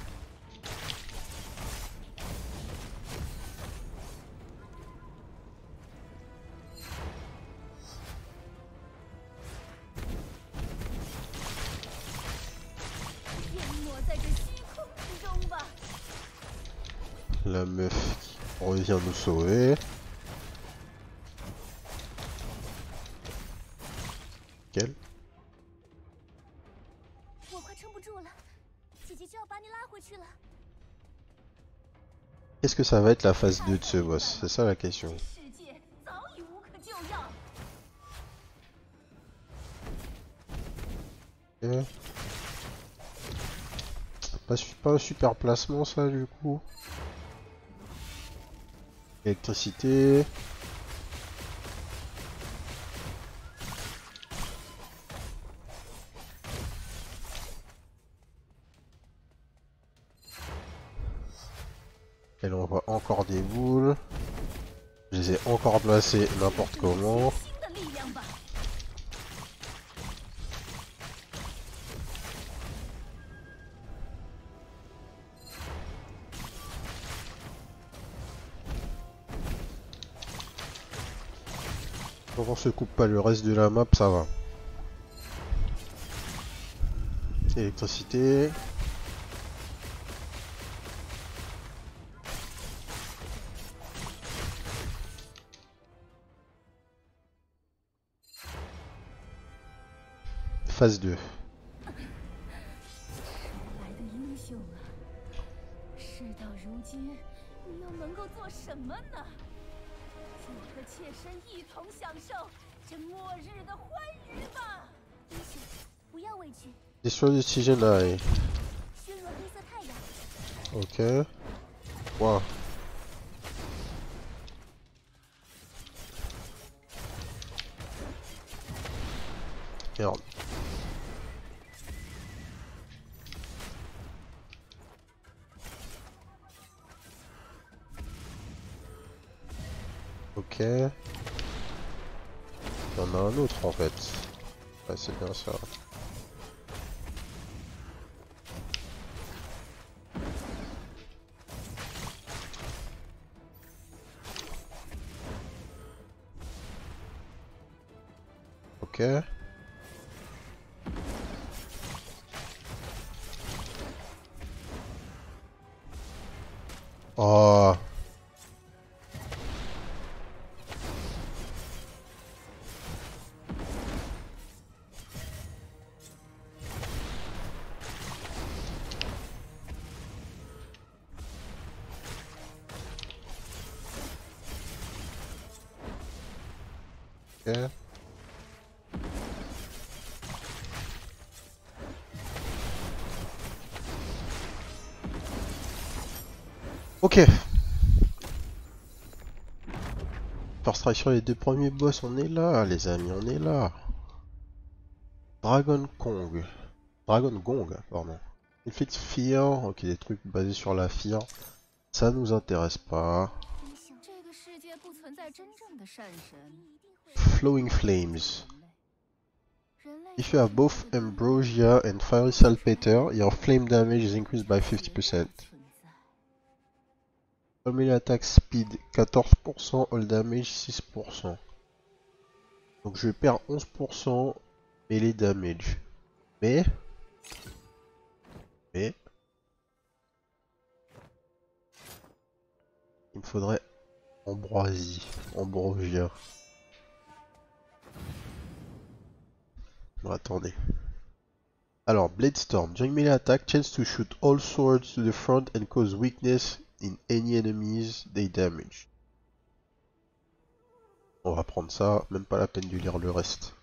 La meuf qui revient nous sauver. Quelle? Qu'est-ce que ça va être la phase 2 de ce boss? C'est ça la question. Ok. Pas un super placement ça du coup. Électricité. Elle envoie encore des boules. Je les ai encore placées n'importe comment. Quand on se coupe pas le reste de la map, ça va. Électricité. Phase 2. Destroy the Oxygen Eye. Ok. Wow. Merde. Ok. Il y en a un autre en fait. Ouais, c'est bien ça. Ok. Oh. Ok. Ok. First strike sur les 2 premiers boss, on est là, les amis, on est là. Dragon Gong, pardon. Inflict Fear, ok, des trucs basés sur la fear. Ça nous intéresse pas. Flowing Flames. If you have both Ambrosia and Fiery Saltpeter, your flame damage is increased by 50%. All melee attack speed 14%, all damage 6%. Donc je perds 11% melee damage. Mais il me faudrait Ambrosia. Bon, attendez. Alors, Blade Storm. During melee attack, chance to shoot all swords to the front and cause weakness in any enemies they damage. On va prendre ça, même pas la peine de lire le reste.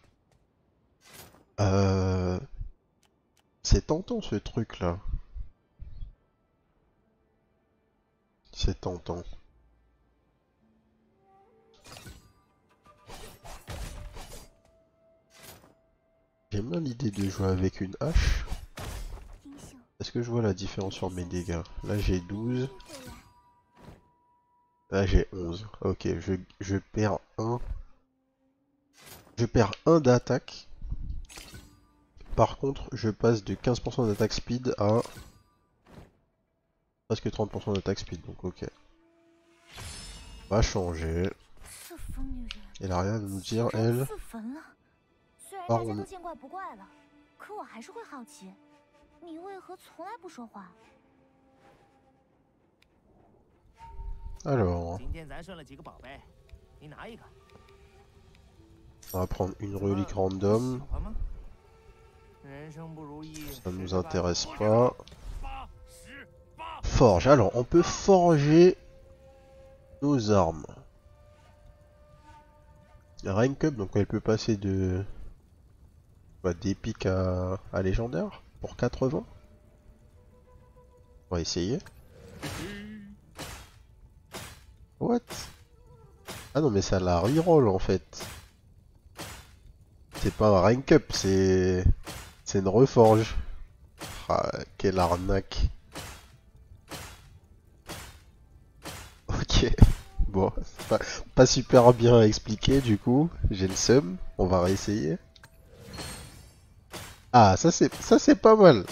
C'est tentant ce truc là. C'est tentant. J'aime bien l'idée de jouer avec une hache. Est-ce que je vois la différence sur mes dégâts? Là j'ai 12. Là j'ai 11. Ok, je perds 1. Je perds 1 d'attaque. Par contre, je passe de 15% d'attaque speed à presque 30% d'attaque speed. Donc ok. On va changer. Elle a rien à nous dire, elle. Alors, on va prendre une relique random. Ça nous intéresse pas. Forge. Alors, on peut forger nos armes. Rank up, donc elle peut passer de d'épique à légendaire pour 80. On va essayer. What? Ah non mais ça la reroll en fait. C'est pas un rank up, c'est une reforge. Ah, quelle arnaque. Ok. Bon, c'est pas super bien expliqué du coup. J'ai le seum. On va réessayer. Ah, ça c'est pas mal.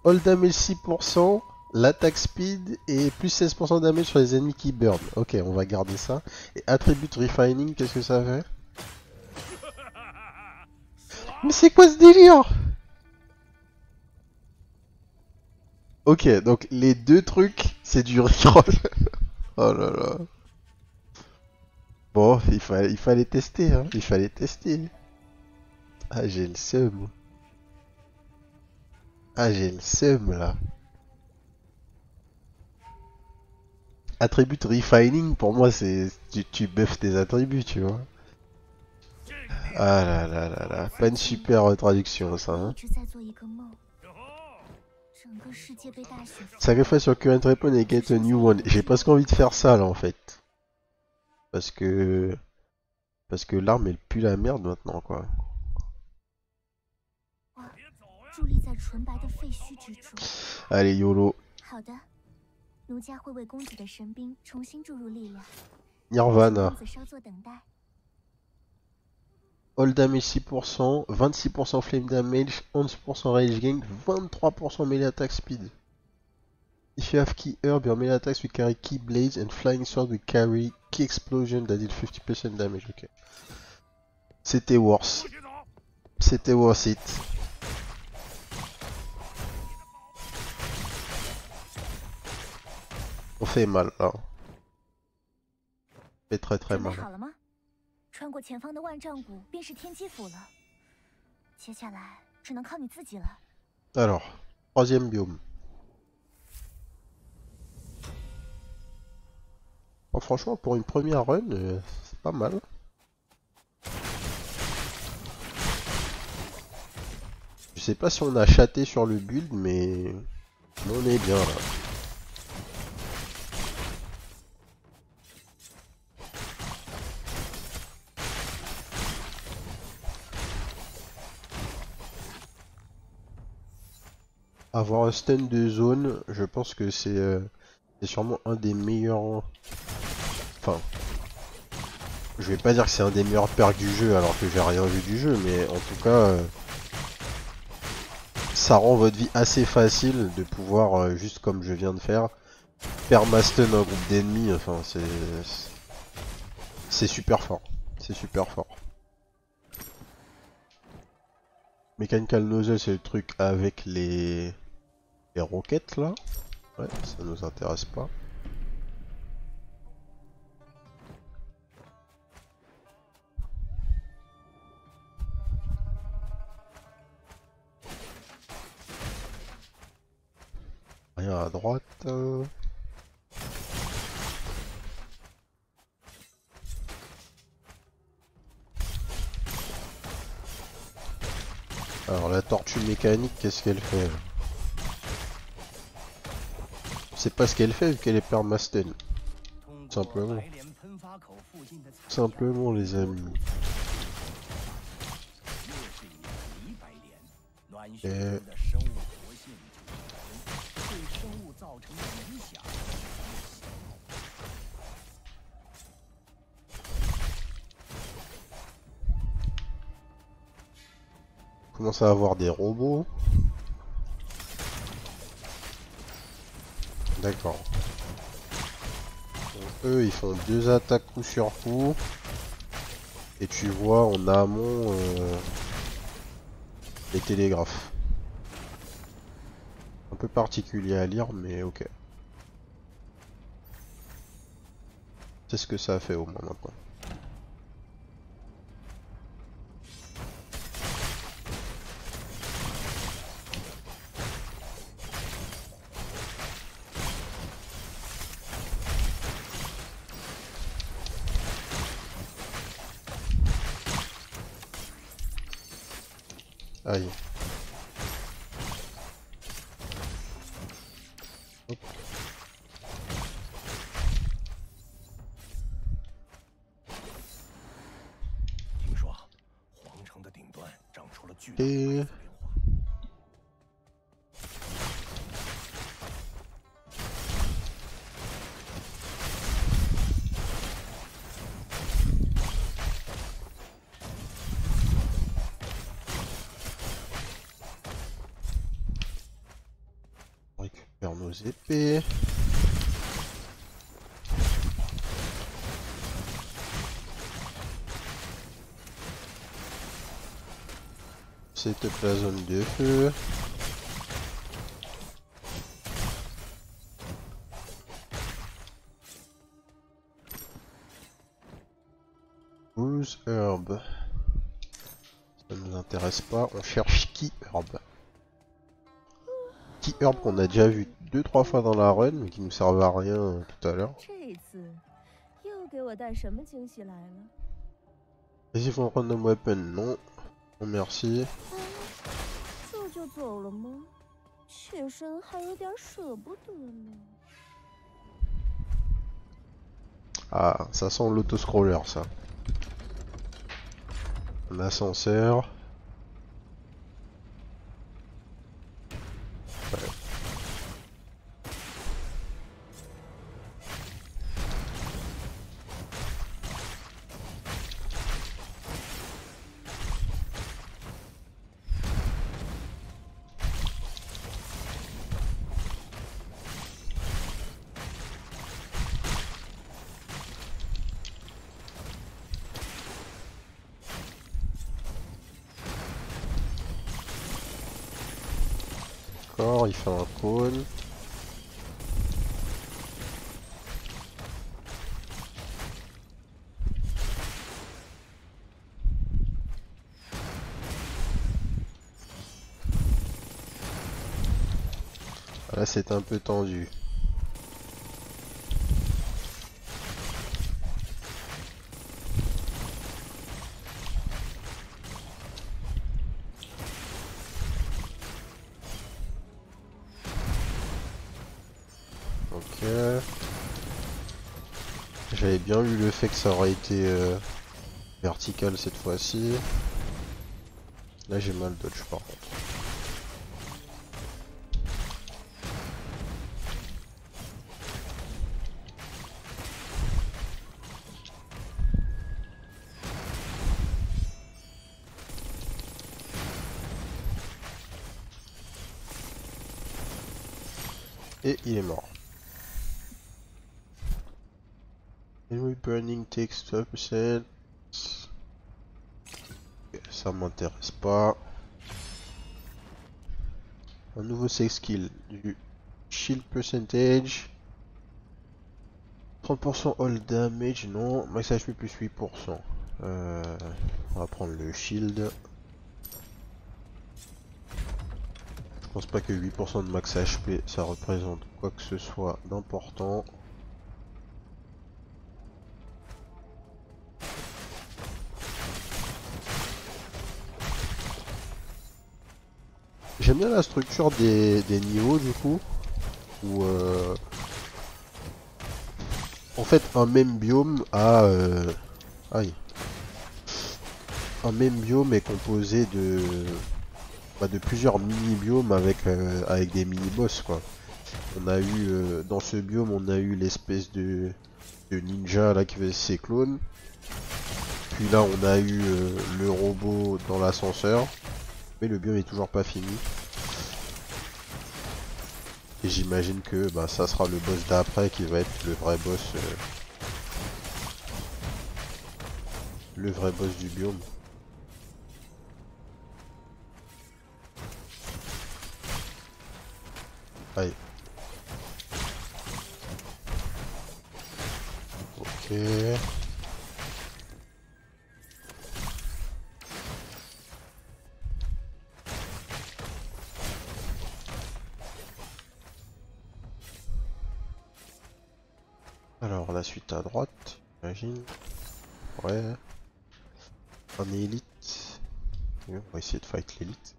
All damage 6%, l'attaque speed et plus 16% damage sur les ennemis qui burn. Ok, on va garder ça. Et attribute refining, qu'est-ce que ça fait? Mais c'est quoi ce délire? Ok, donc les deux trucs, c'est du reroll. Oh là là. Bon, il fallait tester, hein. Il fallait tester. Ah, j'ai le seum. Ah, j'ai le seum là. Attribute refining, pour moi, c'est tu buffes tes attributs, tu vois. Ah là là là là, pas une super traduction ça. Hein. Sacrifice your current weapon and get a new one. J'ai presque envie de faire ça là en fait. Parce que l'arme elle pue la merde maintenant quoi. Allez YOLO. Nirvana. All damage 6%, 26% flame damage, 11% rage gain, 23% melee attack speed. If you have key herb, your melee attacks will carry key blades and flying sword will carry key explosion that deal 50% damage. Ok. C'était worse. C'était worth it. On fait mal là. On fait très très mal. 穿过前方的万丈谷便是天机府了，接下来只能靠你自己了。Alors, troisième biome. Oh, franchement, pour une première run, c'est pas mal. Je sais pas si on a chaté sur le build, mais on est bien là. avoir un stun de zone, je pense que c'est sûrement un des meilleurs... Enfin, je vais pas dire que c'est un des meilleurs perks du jeu alors que j'ai rien vu du jeu, mais en tout cas, ça rend votre vie assez facile de pouvoir, juste comme je viens de faire, permastun un groupe d'ennemis, enfin c'est super fort. C'est super fort. Mechanical Nozzle, c'est le truc avec les roquettes là. Ouais, ça nous intéresse pas. Rien à droite. Alors la tortue mécanique, qu'est-ce qu'elle fait? Je sais pas ce qu'elle fait vu qu'elle est permastun. Simplement. Simplement les amis. Et... on commence à avoir des robots. D'accord. Eux ils font 2 attaques coup sur coup. Et tu vois en amont les télégraphes. Un peu particulier à lire mais ok. C'est ce que ça a fait au moins maintenant. Aïe. Hop. Et... on récupère nos épées. Setup la zone de feu. Bruise herb. Ça nous intéresse pas. On cherche Key herb. Key herb qu'on a déjà vu 2-3 fois dans la run, mais qui nous servait à rien tout à l'heure. Vas-y, faut random weapon, non. Oh, merci. Ah, ça sent l'autoscroller ça. Un ascenseur. Ouais. Il fait un cône. Là c'est un peu tendu. Ok. J'avais bien eu le fait que ça aurait été vertical cette fois-ci. Là j'ai mal dodge par contre. Et il est mort. Enemy burning takes 12%. Ok, ça m'intéresse pas. Un nouveau save skill. Du shield percentage. 30% all damage, non. Max HP plus 8%. On va prendre le shield. Je pense pas que 8% de max HP ça représente quoi que ce soit d'important. J'aime bien la structure des niveaux du coup. Où en fait un même biome a aïe. Un même biome est composé de plusieurs mini-biomes avec des mini-boss quoi. On a eu dans ce biome on a eu l'espèce de ninja là qui faisait ses clones. Puis là on a eu le robot dans l'ascenseur. Mais le biome est toujours pas fini. Et j'imagine que bah, ça sera le boss d'après qui va être le vrai boss du biome. Aïe. Ok. Alors la suite à droite, j'imagine. Ouais. Un élite. On va essayer de fight l'élite.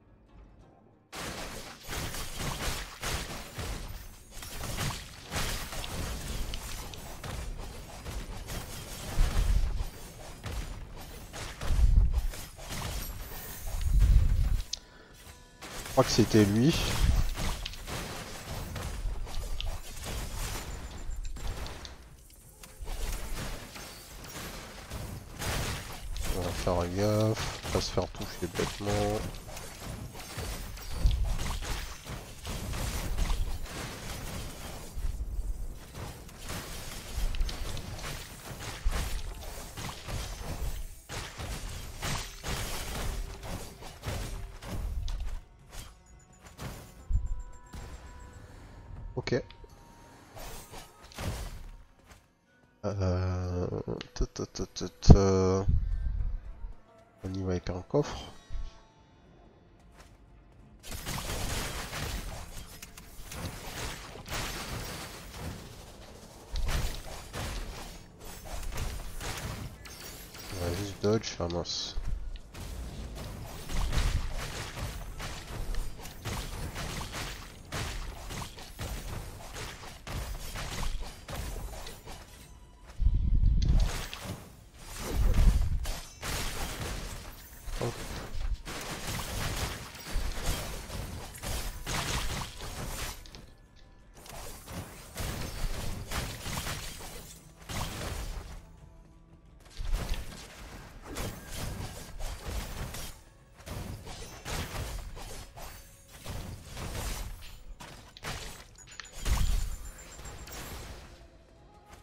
Je crois que c'était lui. On va faire gaffe, pas se faire toucher bêtement. Ok. On y va avec un coffre. On va juste dodge, ah mince.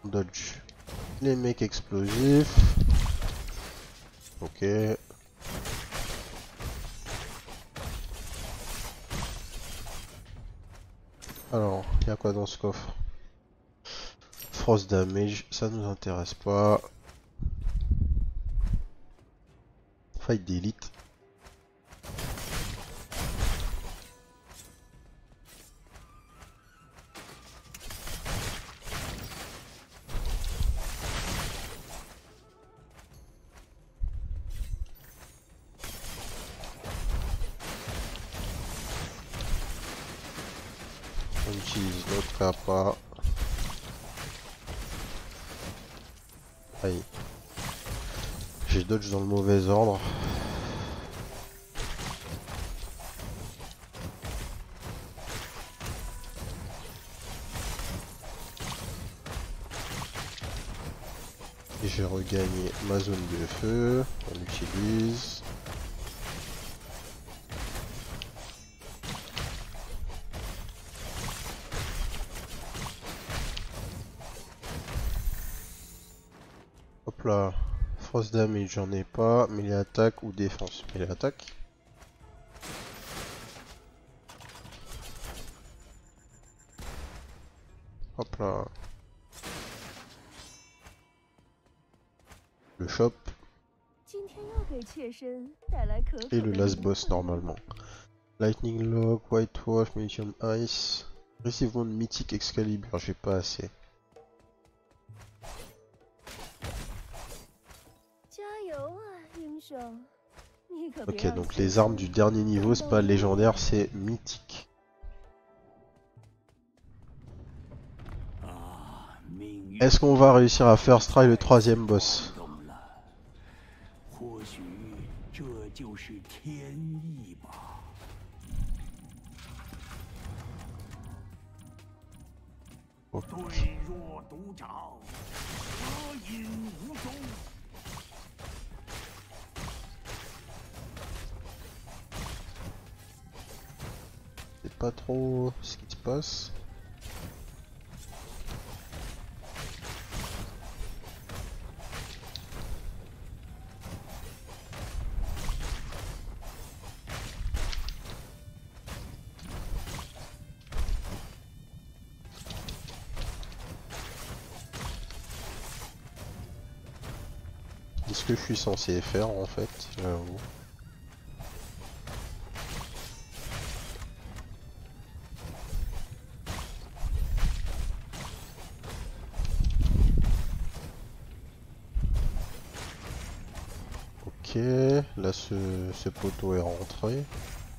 Dodge les mecs explosifs. Ok. Alors, il y a quoi dans ce coffre? Frost damage, ça nous intéresse pas. Fight d'élite. On utilise notre kappa. Aïe. J'ai dodge dans le mauvais ordre. Et j'ai regagné ma zone de feu. On l'utilise. là. Frost damage, j'en ai pas. Mêlée attaque ou défense. Mêlée attaque. Hop là. Le shop. Et le last boss normalement. Lightning Lock, Whitewash, Medium Ice. Receive Wound mythique Excalibur, j'ai pas assez. Ok, donc les armes du dernier niveau, c'est pas légendaire, c'est mythique. Est-ce qu'on va réussir à first try le troisième boss? Okay. C'est pas trop ce qui se passe. Qu'est-ce que je suis censé faire en fait? J'avoue. Ok, là ce poteau est rentré.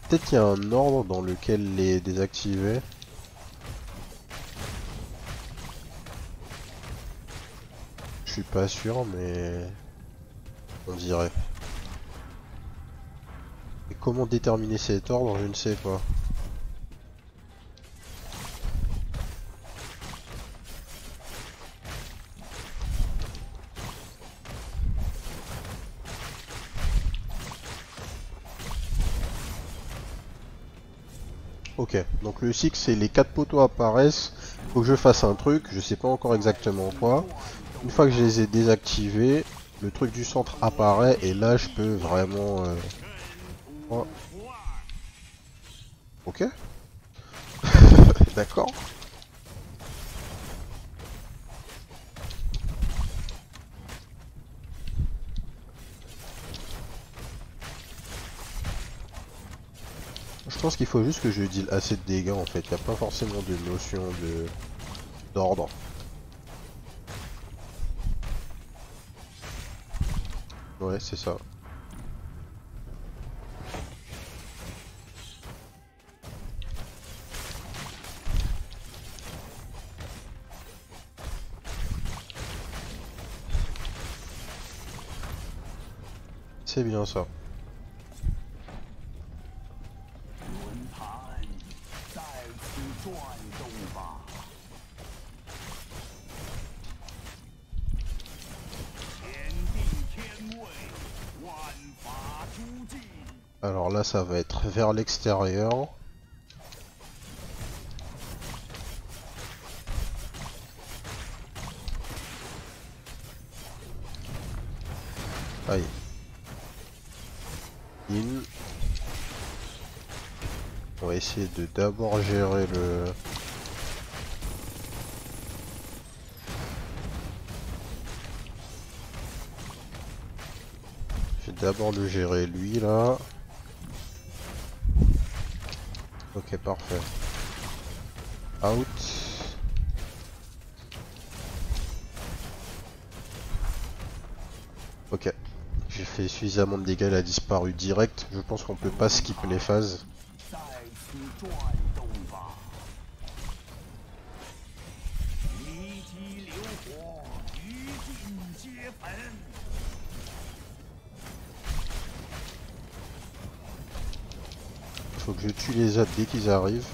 Peut-être qu'il y a un ordre dans lequel les désactiver. Je suis pas sûr, mais on dirait. Et comment déterminer cet ordre, je ne sais pas. Ok, donc le cycle c'est les 4 poteaux apparaissent, faut que je fasse un truc, je sais pas encore exactement quoi. Une fois que je les ai désactivés, le truc du centre apparaît et là je peux vraiment... Oh. Ok. D'accord. Je pense qu'il faut juste que je deal assez de dégâts en fait, il n'y a pas forcément de notion d'ordre. Ouais, c'est ça. C'est bien ça. Alors là, ça va être vers l'extérieur. Aïe. In. On va essayer de d'abord gérer le... Je vais d'abord le gérer lui là. Ok, parfait. Out. Ok. J'ai fait suffisamment de dégâts, il a disparu direct. Je pense qu'on peut pas skip les phases. Faut que je tue les autres dès qu'ils arrivent.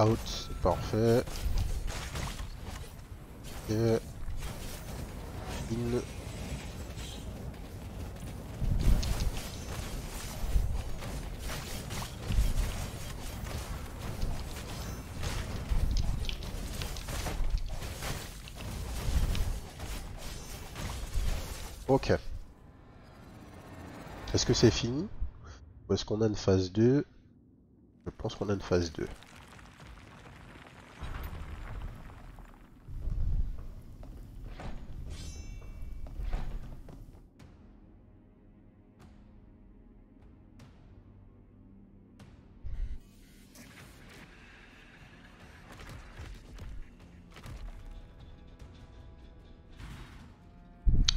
Out, c'est parfait. Et in. Ok. Est-ce que c'est fini? Ou est-ce qu'on a une phase 2? Je pense qu'on a une phase 2.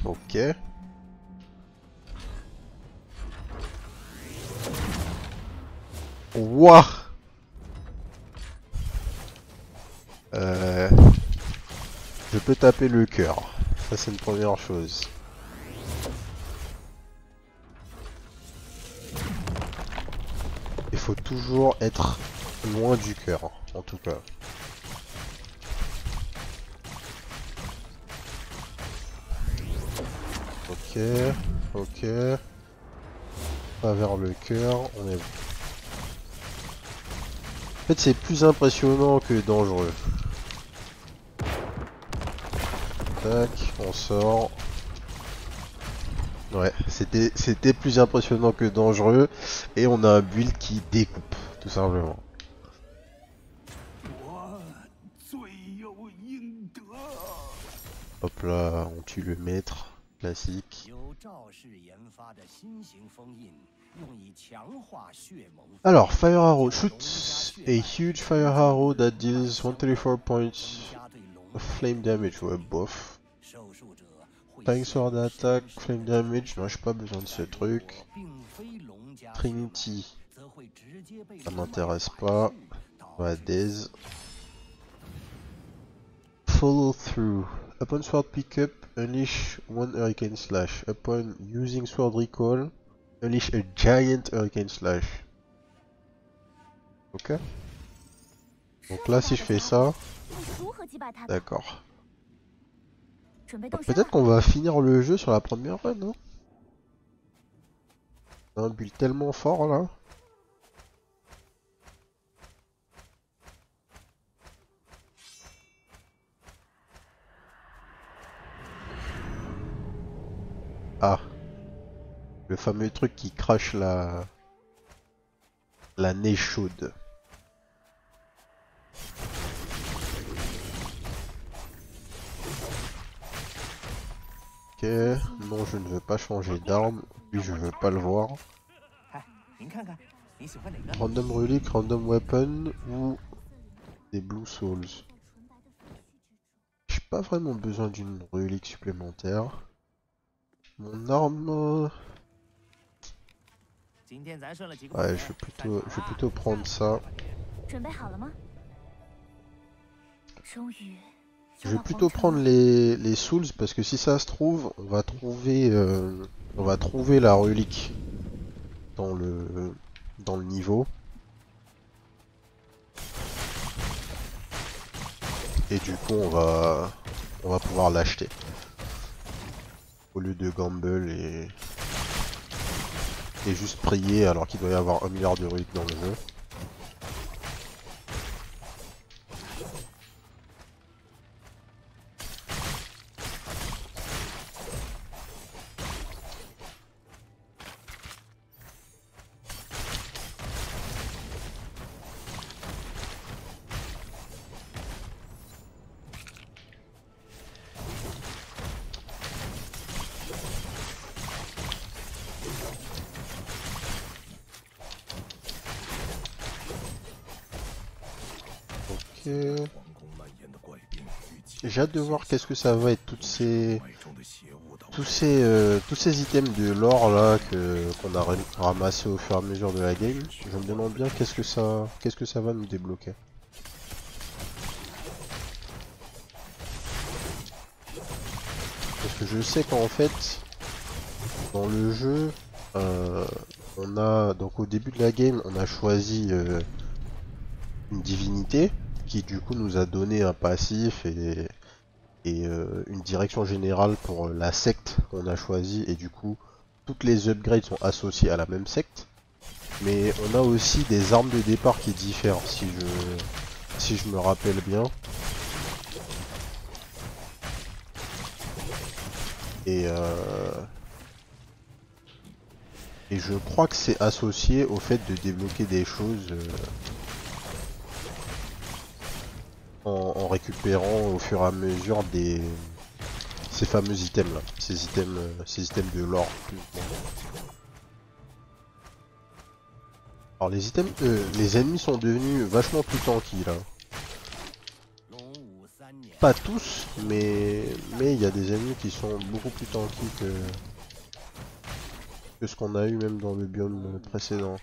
Ok. Wouah. Je peux taper le cœur. Ça c'est une première chose. Il faut toujours être loin du cœur, en tout cas. Ok, ok. Pas vers le cœur, on est bon. En fait c'est plus impressionnant que dangereux. Tac, on sort. Ouais, c'était plus impressionnant que dangereux. Et on a un build qui découpe, tout simplement. 我罪有应得。 Hop là, on tue le maître. Classique. 由赵氏研发的新型封印，用以强化血盟。 Alors, Fire Arrow shoots a huge fire arrow that deals 134 points of flame damage ou buff. 受术者会 Flying Sword attack, flame damage, non j'ai pas besoin de ce truc. 并非龙家 Trinity, 则会直接被 ça m'intéresse pas. Vadez. Follow through. Upon sword pickup, unleash one hurricane slash. Upon using sword recall, unleash a giant hurricane slash. Ok. Donc là si je fais ça, 如何击败他的？ d'accord. 准备动身 Peut-être 了。 qu'on va finir le jeu sur la première run, non? On a un build tellement fort là. Ah. Le fameux truc qui crache la neige chaude. Ok, non je ne veux pas changer d'arme, lui je veux pas le voir. 哎，您看看，你喜欢哪个？ Random relic, random weapon ou des blue souls. J'ai pas vraiment besoin d'une relique supplémentaire. Mon arme... 今天咱顺了几个 Ouais, je vais plutôt prendre ça. 准备好了吗？终于。 Je vais plutôt prendre les souls parce que si ça se trouve, on va trouver la relique dans le niveau. Et du coup, on va pouvoir l'acheter au lieu de gamble et juste prier alors qu'il doit y avoir 1 milliard de reliques dans le jeu. J'ai hâte de voir qu'est-ce que ça va être tous ces items de lore là qu'on a ramassé au fur et à mesure de la game. Je me demande bien qu'est-ce que ça va nous débloquer. Parce que je sais qu'en fait dans le jeu on a donc au début de la game on a choisi une divinité qui du coup nous a donné un passif et une direction générale pour la secte qu'on a choisi et du coup toutes les upgrades sont associées à la même secte, mais on a aussi des armes de départ qui diffèrent si je me rappelle bien. Et je crois que c'est associé au fait de débloquer des choses en récupérant au fur et à mesure ces fameux items là, ces items de l'or. Alors les ennemis sont devenus vachement plus tanky là. Pas tous, mais il y a des ennemis qui sont beaucoup plus tanky que ce qu'on a eu même dans le biome précédent.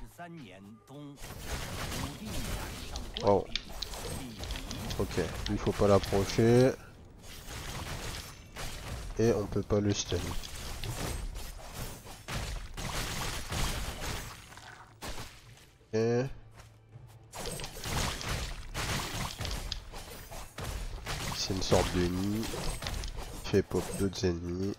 Oh. Ok, lui faut pas l'approcher. Et on peut pas le stun. Ok. C'est une sorte de nid. Il fait pop d'autres ennemis.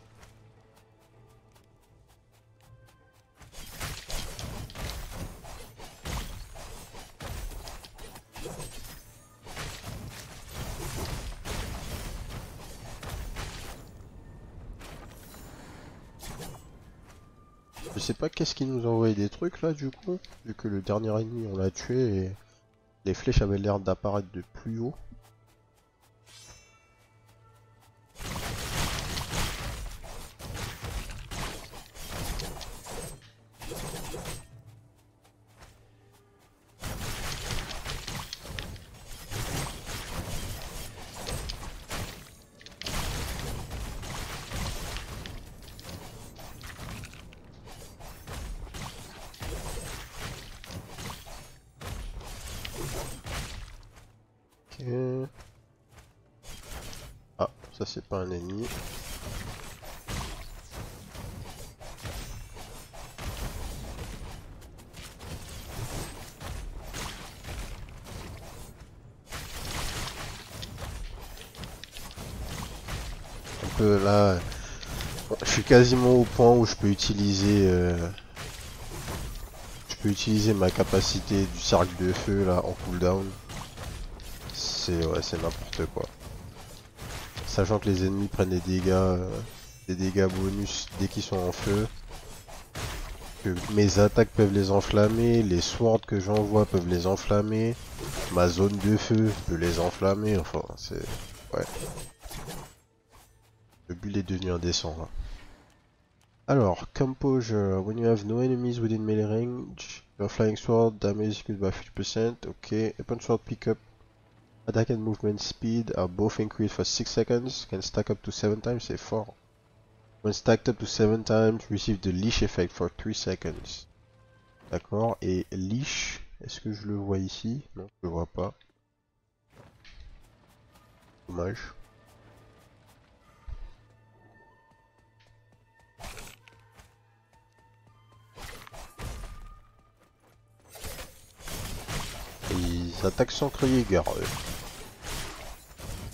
Je sais pas qu'est-ce qui nous a envoyé des trucs là du coup, vu que le dernier ennemi on l'a tué et les flèches avaient l'air d'apparaître de plus haut. Ok. Ah, ça c'est pas un ennemi. Un peu là, je suis quasiment au point où je peux utiliser ma capacité du cercle de feu là en cooldown. C'est n'importe quoi. Sachant que les ennemis prennent des dégâts bonus dès qu'ils sont en feu. Que mes attaques peuvent les enflammer, les swords que j'envoie peuvent les enflammer, ma zone de feu peut les enflammer, enfin c'est... ouais. Le build est devenu indécent là. Alors, composure, when you have no enemies within melee range, your flying sword damage increased by 50%, ok. Weapon sword pickup, attack and movement speed are both increased for 6 seconds, can stack up to 7 times, c'est fort. When stacked up to 7 times, receive the leash effect for 3 seconds. D'accord, et leash, est-ce que je le vois ici? Non, je le vois pas. Dommage. Ils attaquent sans crier gare.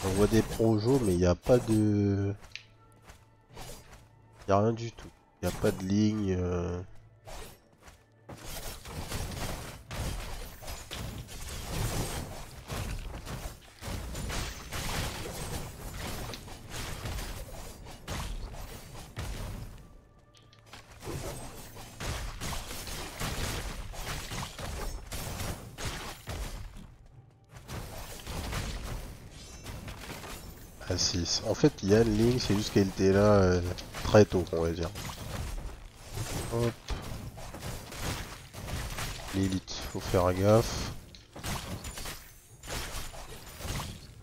On voit des projos, mais il n'y a pas de... Il n'y a rien du tout. Il n'y a pas de ligne. Ah si, en fait il y a une ligne, c'est juste qu'elle était là très tôt, on va dire. Hop. L'élite, faut faire gaffe.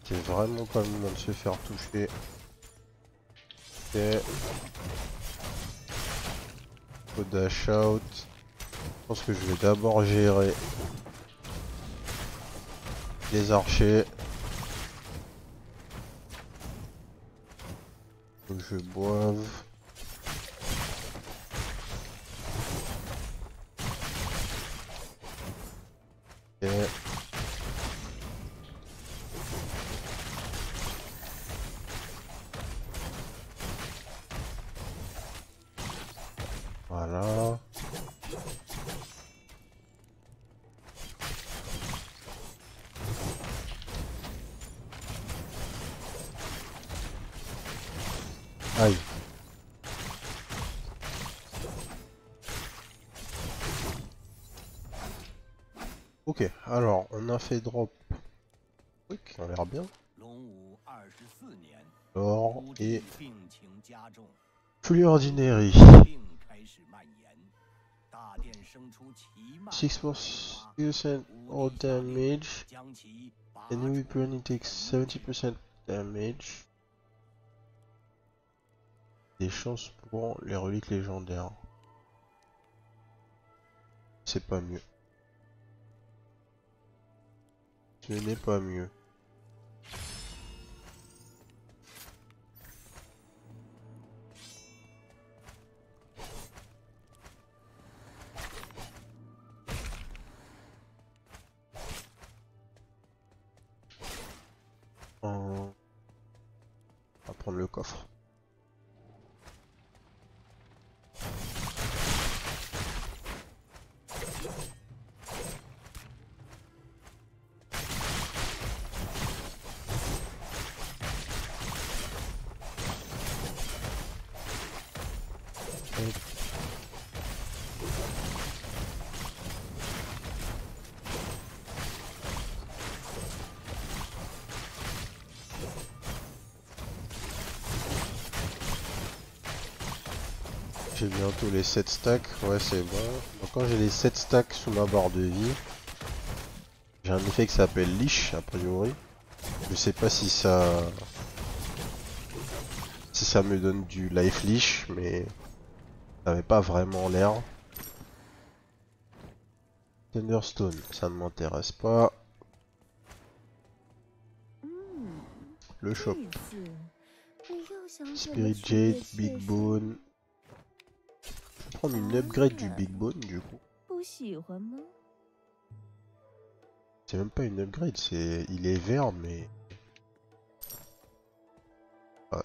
C'est vraiment pas le moment de se faire toucher. Ok. Faut dash out. Je pense que je vais d'abord gérer les archers. Faut que je boive. Ok. Voilà. Aïe. Ok, alors on a fait drop. Oui, qui ont l'air bien. 隆武24年， Or 朱 et 棣病情加重， flux ordinary. 病开始蔓延，大殿生出奇蔓延的花， 6% 武 all 帝下令 damage. 将其拔 And we 除 burning takes 70% damage. Des chances pour les reliques légendaires. C'est pas mieux. Ce n'est pas mieux. On va prendre le coffre. Hop. J'ai bientôt les 7 stacks, ouais c'est bon. Donc quand j'ai les 7 stacks sous ma barre de vie, j'ai un effet qui s'appelle leash a priori. Je sais pas si ça me donne du life leash, mais ça n'avait pas vraiment l'air. Thunderstone, ça ne m'intéresse pas. Le shop. Spirit Jade, Big Bone. Je vais prendre une upgrade du Big Bone du coup. 不喜欢吗？ C'est même pas une upgrade, il est vert mais ah,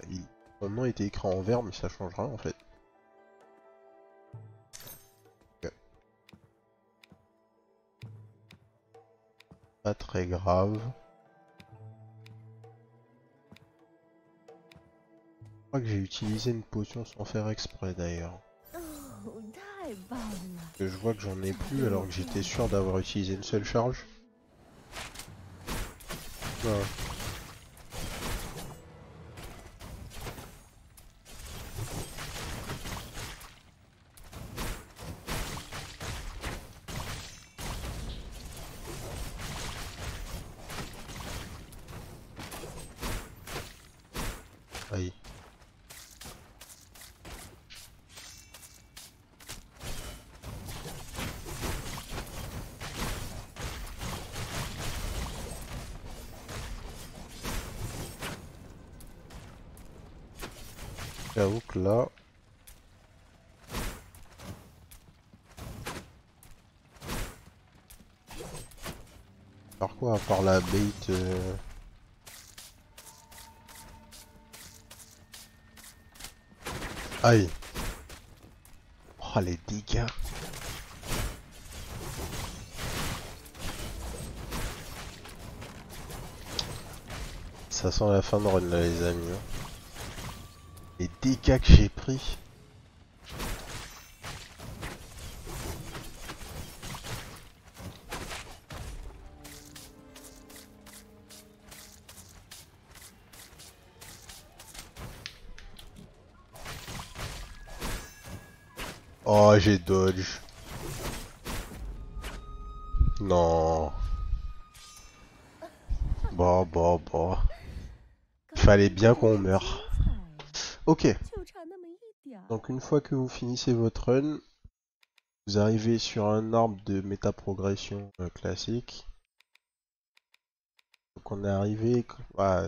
son nom était écrit en vert mais ça change rien en fait. Ok. Pas très grave. Je crois que j'ai utilisé une potion sans faire exprès d'ailleurs. 哦，太棒了！ Que je vois que j'en ai plus alors que j'étais sûr d'avoir utilisé une seule charge. Voilà. Aïe. J'avoue que là... Par quoi à part la bait Aïe. Oh les dégâts. Ça sent la fin de run là les amis. Les dégâts que j'ai pris. Oh j'ai dodge. Non. Bon. Il fallait bien qu'on meure. Ok. 就差那么一点儿。 Donc une fois que vous finissez votre run, vous arrivez sur un arbre de métaprogression classique. Donc on est arrivé... Ouais,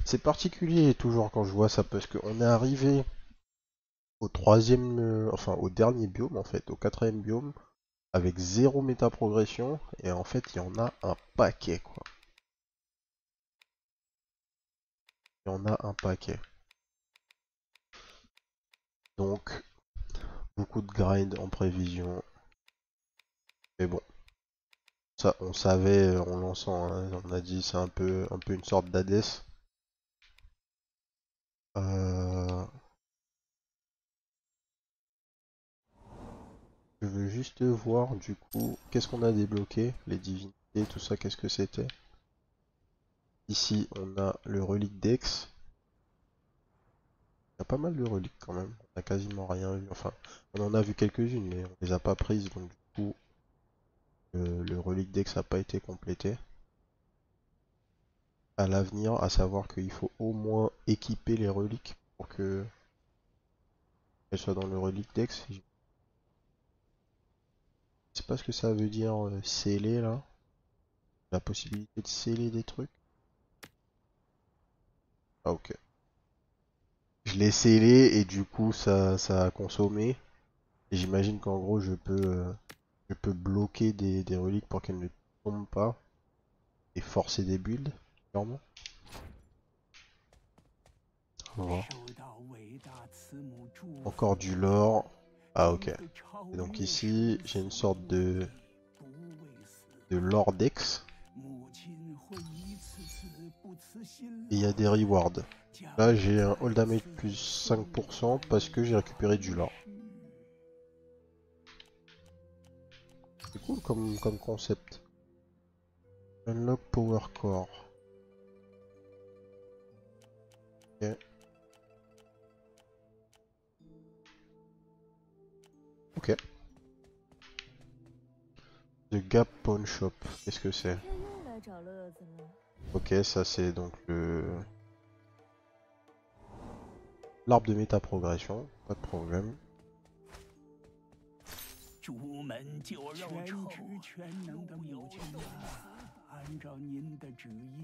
c'est particulier toujours quand je vois ça parce qu'on est arrivé au troisième... enfin au dernier biome en fait, au quatrième biome, avec 0 métaprogression et en fait il y en a un paquet quoi. Il y en a un paquet. Donc beaucoup de grind en prévision. Mais bon. Ça, on savait en lançant, hein, on a dit c'est un peu une sorte d'Hades. Je Je veux juste voir du coup qu'est-ce qu'on a débloqué, les divinités, tout ça, qu'est-ce que c'était. Ici on a le relique d'Ex. Il y a pas mal de reliques quand même, on a quasiment rien vu, enfin on en a vu quelques-unes mais on les a pas prises donc du coup le relique d'Ex n'a pas été complété. À l'avenir, à savoir qu'il faut au moins équiper les reliques pour que elles soient dans le relique d'Ex. Je sais pas ce que ça veut dire sceller là. La possibilité de sceller des trucs. Ah ok. Je l'ai scellé et du coup ça a consommé. Et j'imagine qu'en gros je peux bloquer des reliques pour qu'elles ne tombent pas. Et forcer des builds, sûrement. On va voir. Encore du lore. Ah ok. Et donc ici j'ai une sorte de lore dex. Et il y a des rewards. Là j'ai un all damage plus 5% parce que j'ai récupéré du lore. C'est cool comme concept. Unlock power core. Ok. Ok. The Gap Pawn Shop. Qu'est-ce que c'est? Ok, ça c'est donc l'arbre de métaprogression. Pas de problème.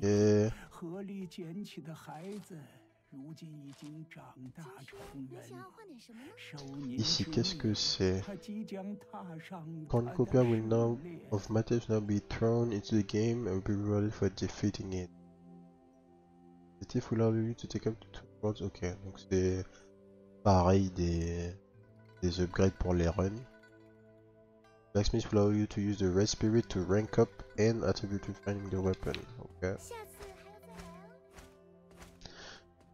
Et ici, qu'est-ce que c'est? Cornucopia will now of matters now be thrown into the game and be rewarded for defeating it. The thief will allow you to take up to 2 worlds. Ok, donc c'est pareil des upgrades pour les runs. Blacksmith will allow you to use the red spirit to rank up and attribute to finding the weapon. Ok.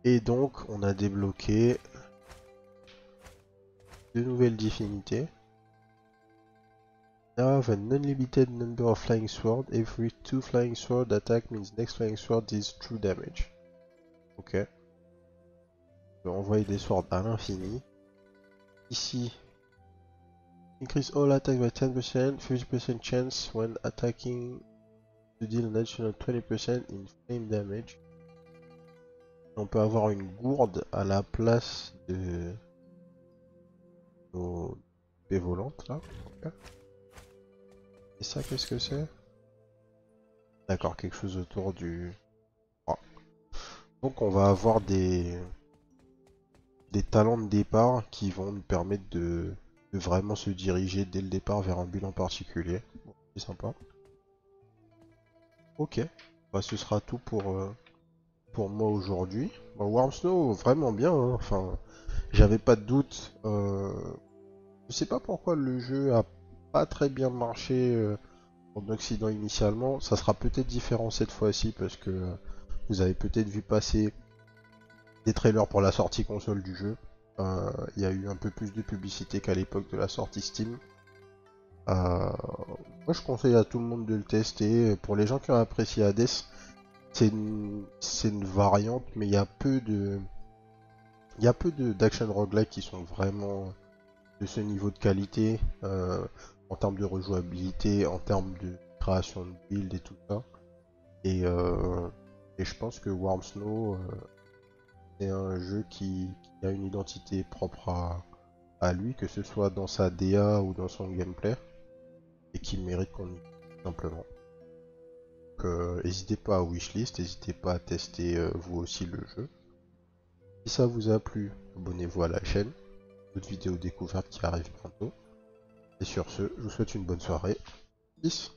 Et donc on a débloqué 2 nouvelles divinités. Now have an unlimited number of flying swords. Every 2 flying sword attack means next flying sword is true damage. Ok. On peut envoyer des swords à l'infini. Ici, increase all attacks by 10%, 50% chance when attacking to deal an additional 20% in flame damage. On peut avoir une gourde à la place de nos épées volantes là. Okay. Et ça, qu'est-ce que c'est? D'accord, quelque chose autour du... Oh. Donc on va avoir des talents de départ qui vont nous permettre de vraiment se diriger dès le départ vers un build en particulier. Bon, c'est sympa. Ok, bah, ce sera tout pour moi aujourd'hui. Bah, Warm Snow, vraiment bien, hein. Enfin, j'avais pas de doute. Je sais pas pourquoi le jeu a pas très bien marché en Occident initialement. Ça sera peut-être différent cette fois-ci parce que vous avez peut-être vu passer des trailers pour la sortie console du jeu. Il y a eu un peu plus de publicité qu'à l'époque de la sortie Steam. Moi je conseille à tout le monde de le tester. Pour les gens qui ont apprécié Hades, c'est une variante, mais il y a peu d'action roguelike qui sont vraiment de ce niveau de qualité en termes de rejouabilité, en termes de création de build et tout ça. Et je pense que Warm Snow c'est un jeu qui a une identité propre à lui, que ce soit dans sa DA ou dans son gameplay, et qui mérite qu'on y joue tout simplement. Donc n'hésitez pas à wishlist, n'hésitez pas à tester vous aussi le jeu. Si ça vous a plu, abonnez-vous à la chaîne, d'autres vidéos découvertes qui arrivent bientôt. Et sur ce, je vous souhaite une bonne soirée. Peace.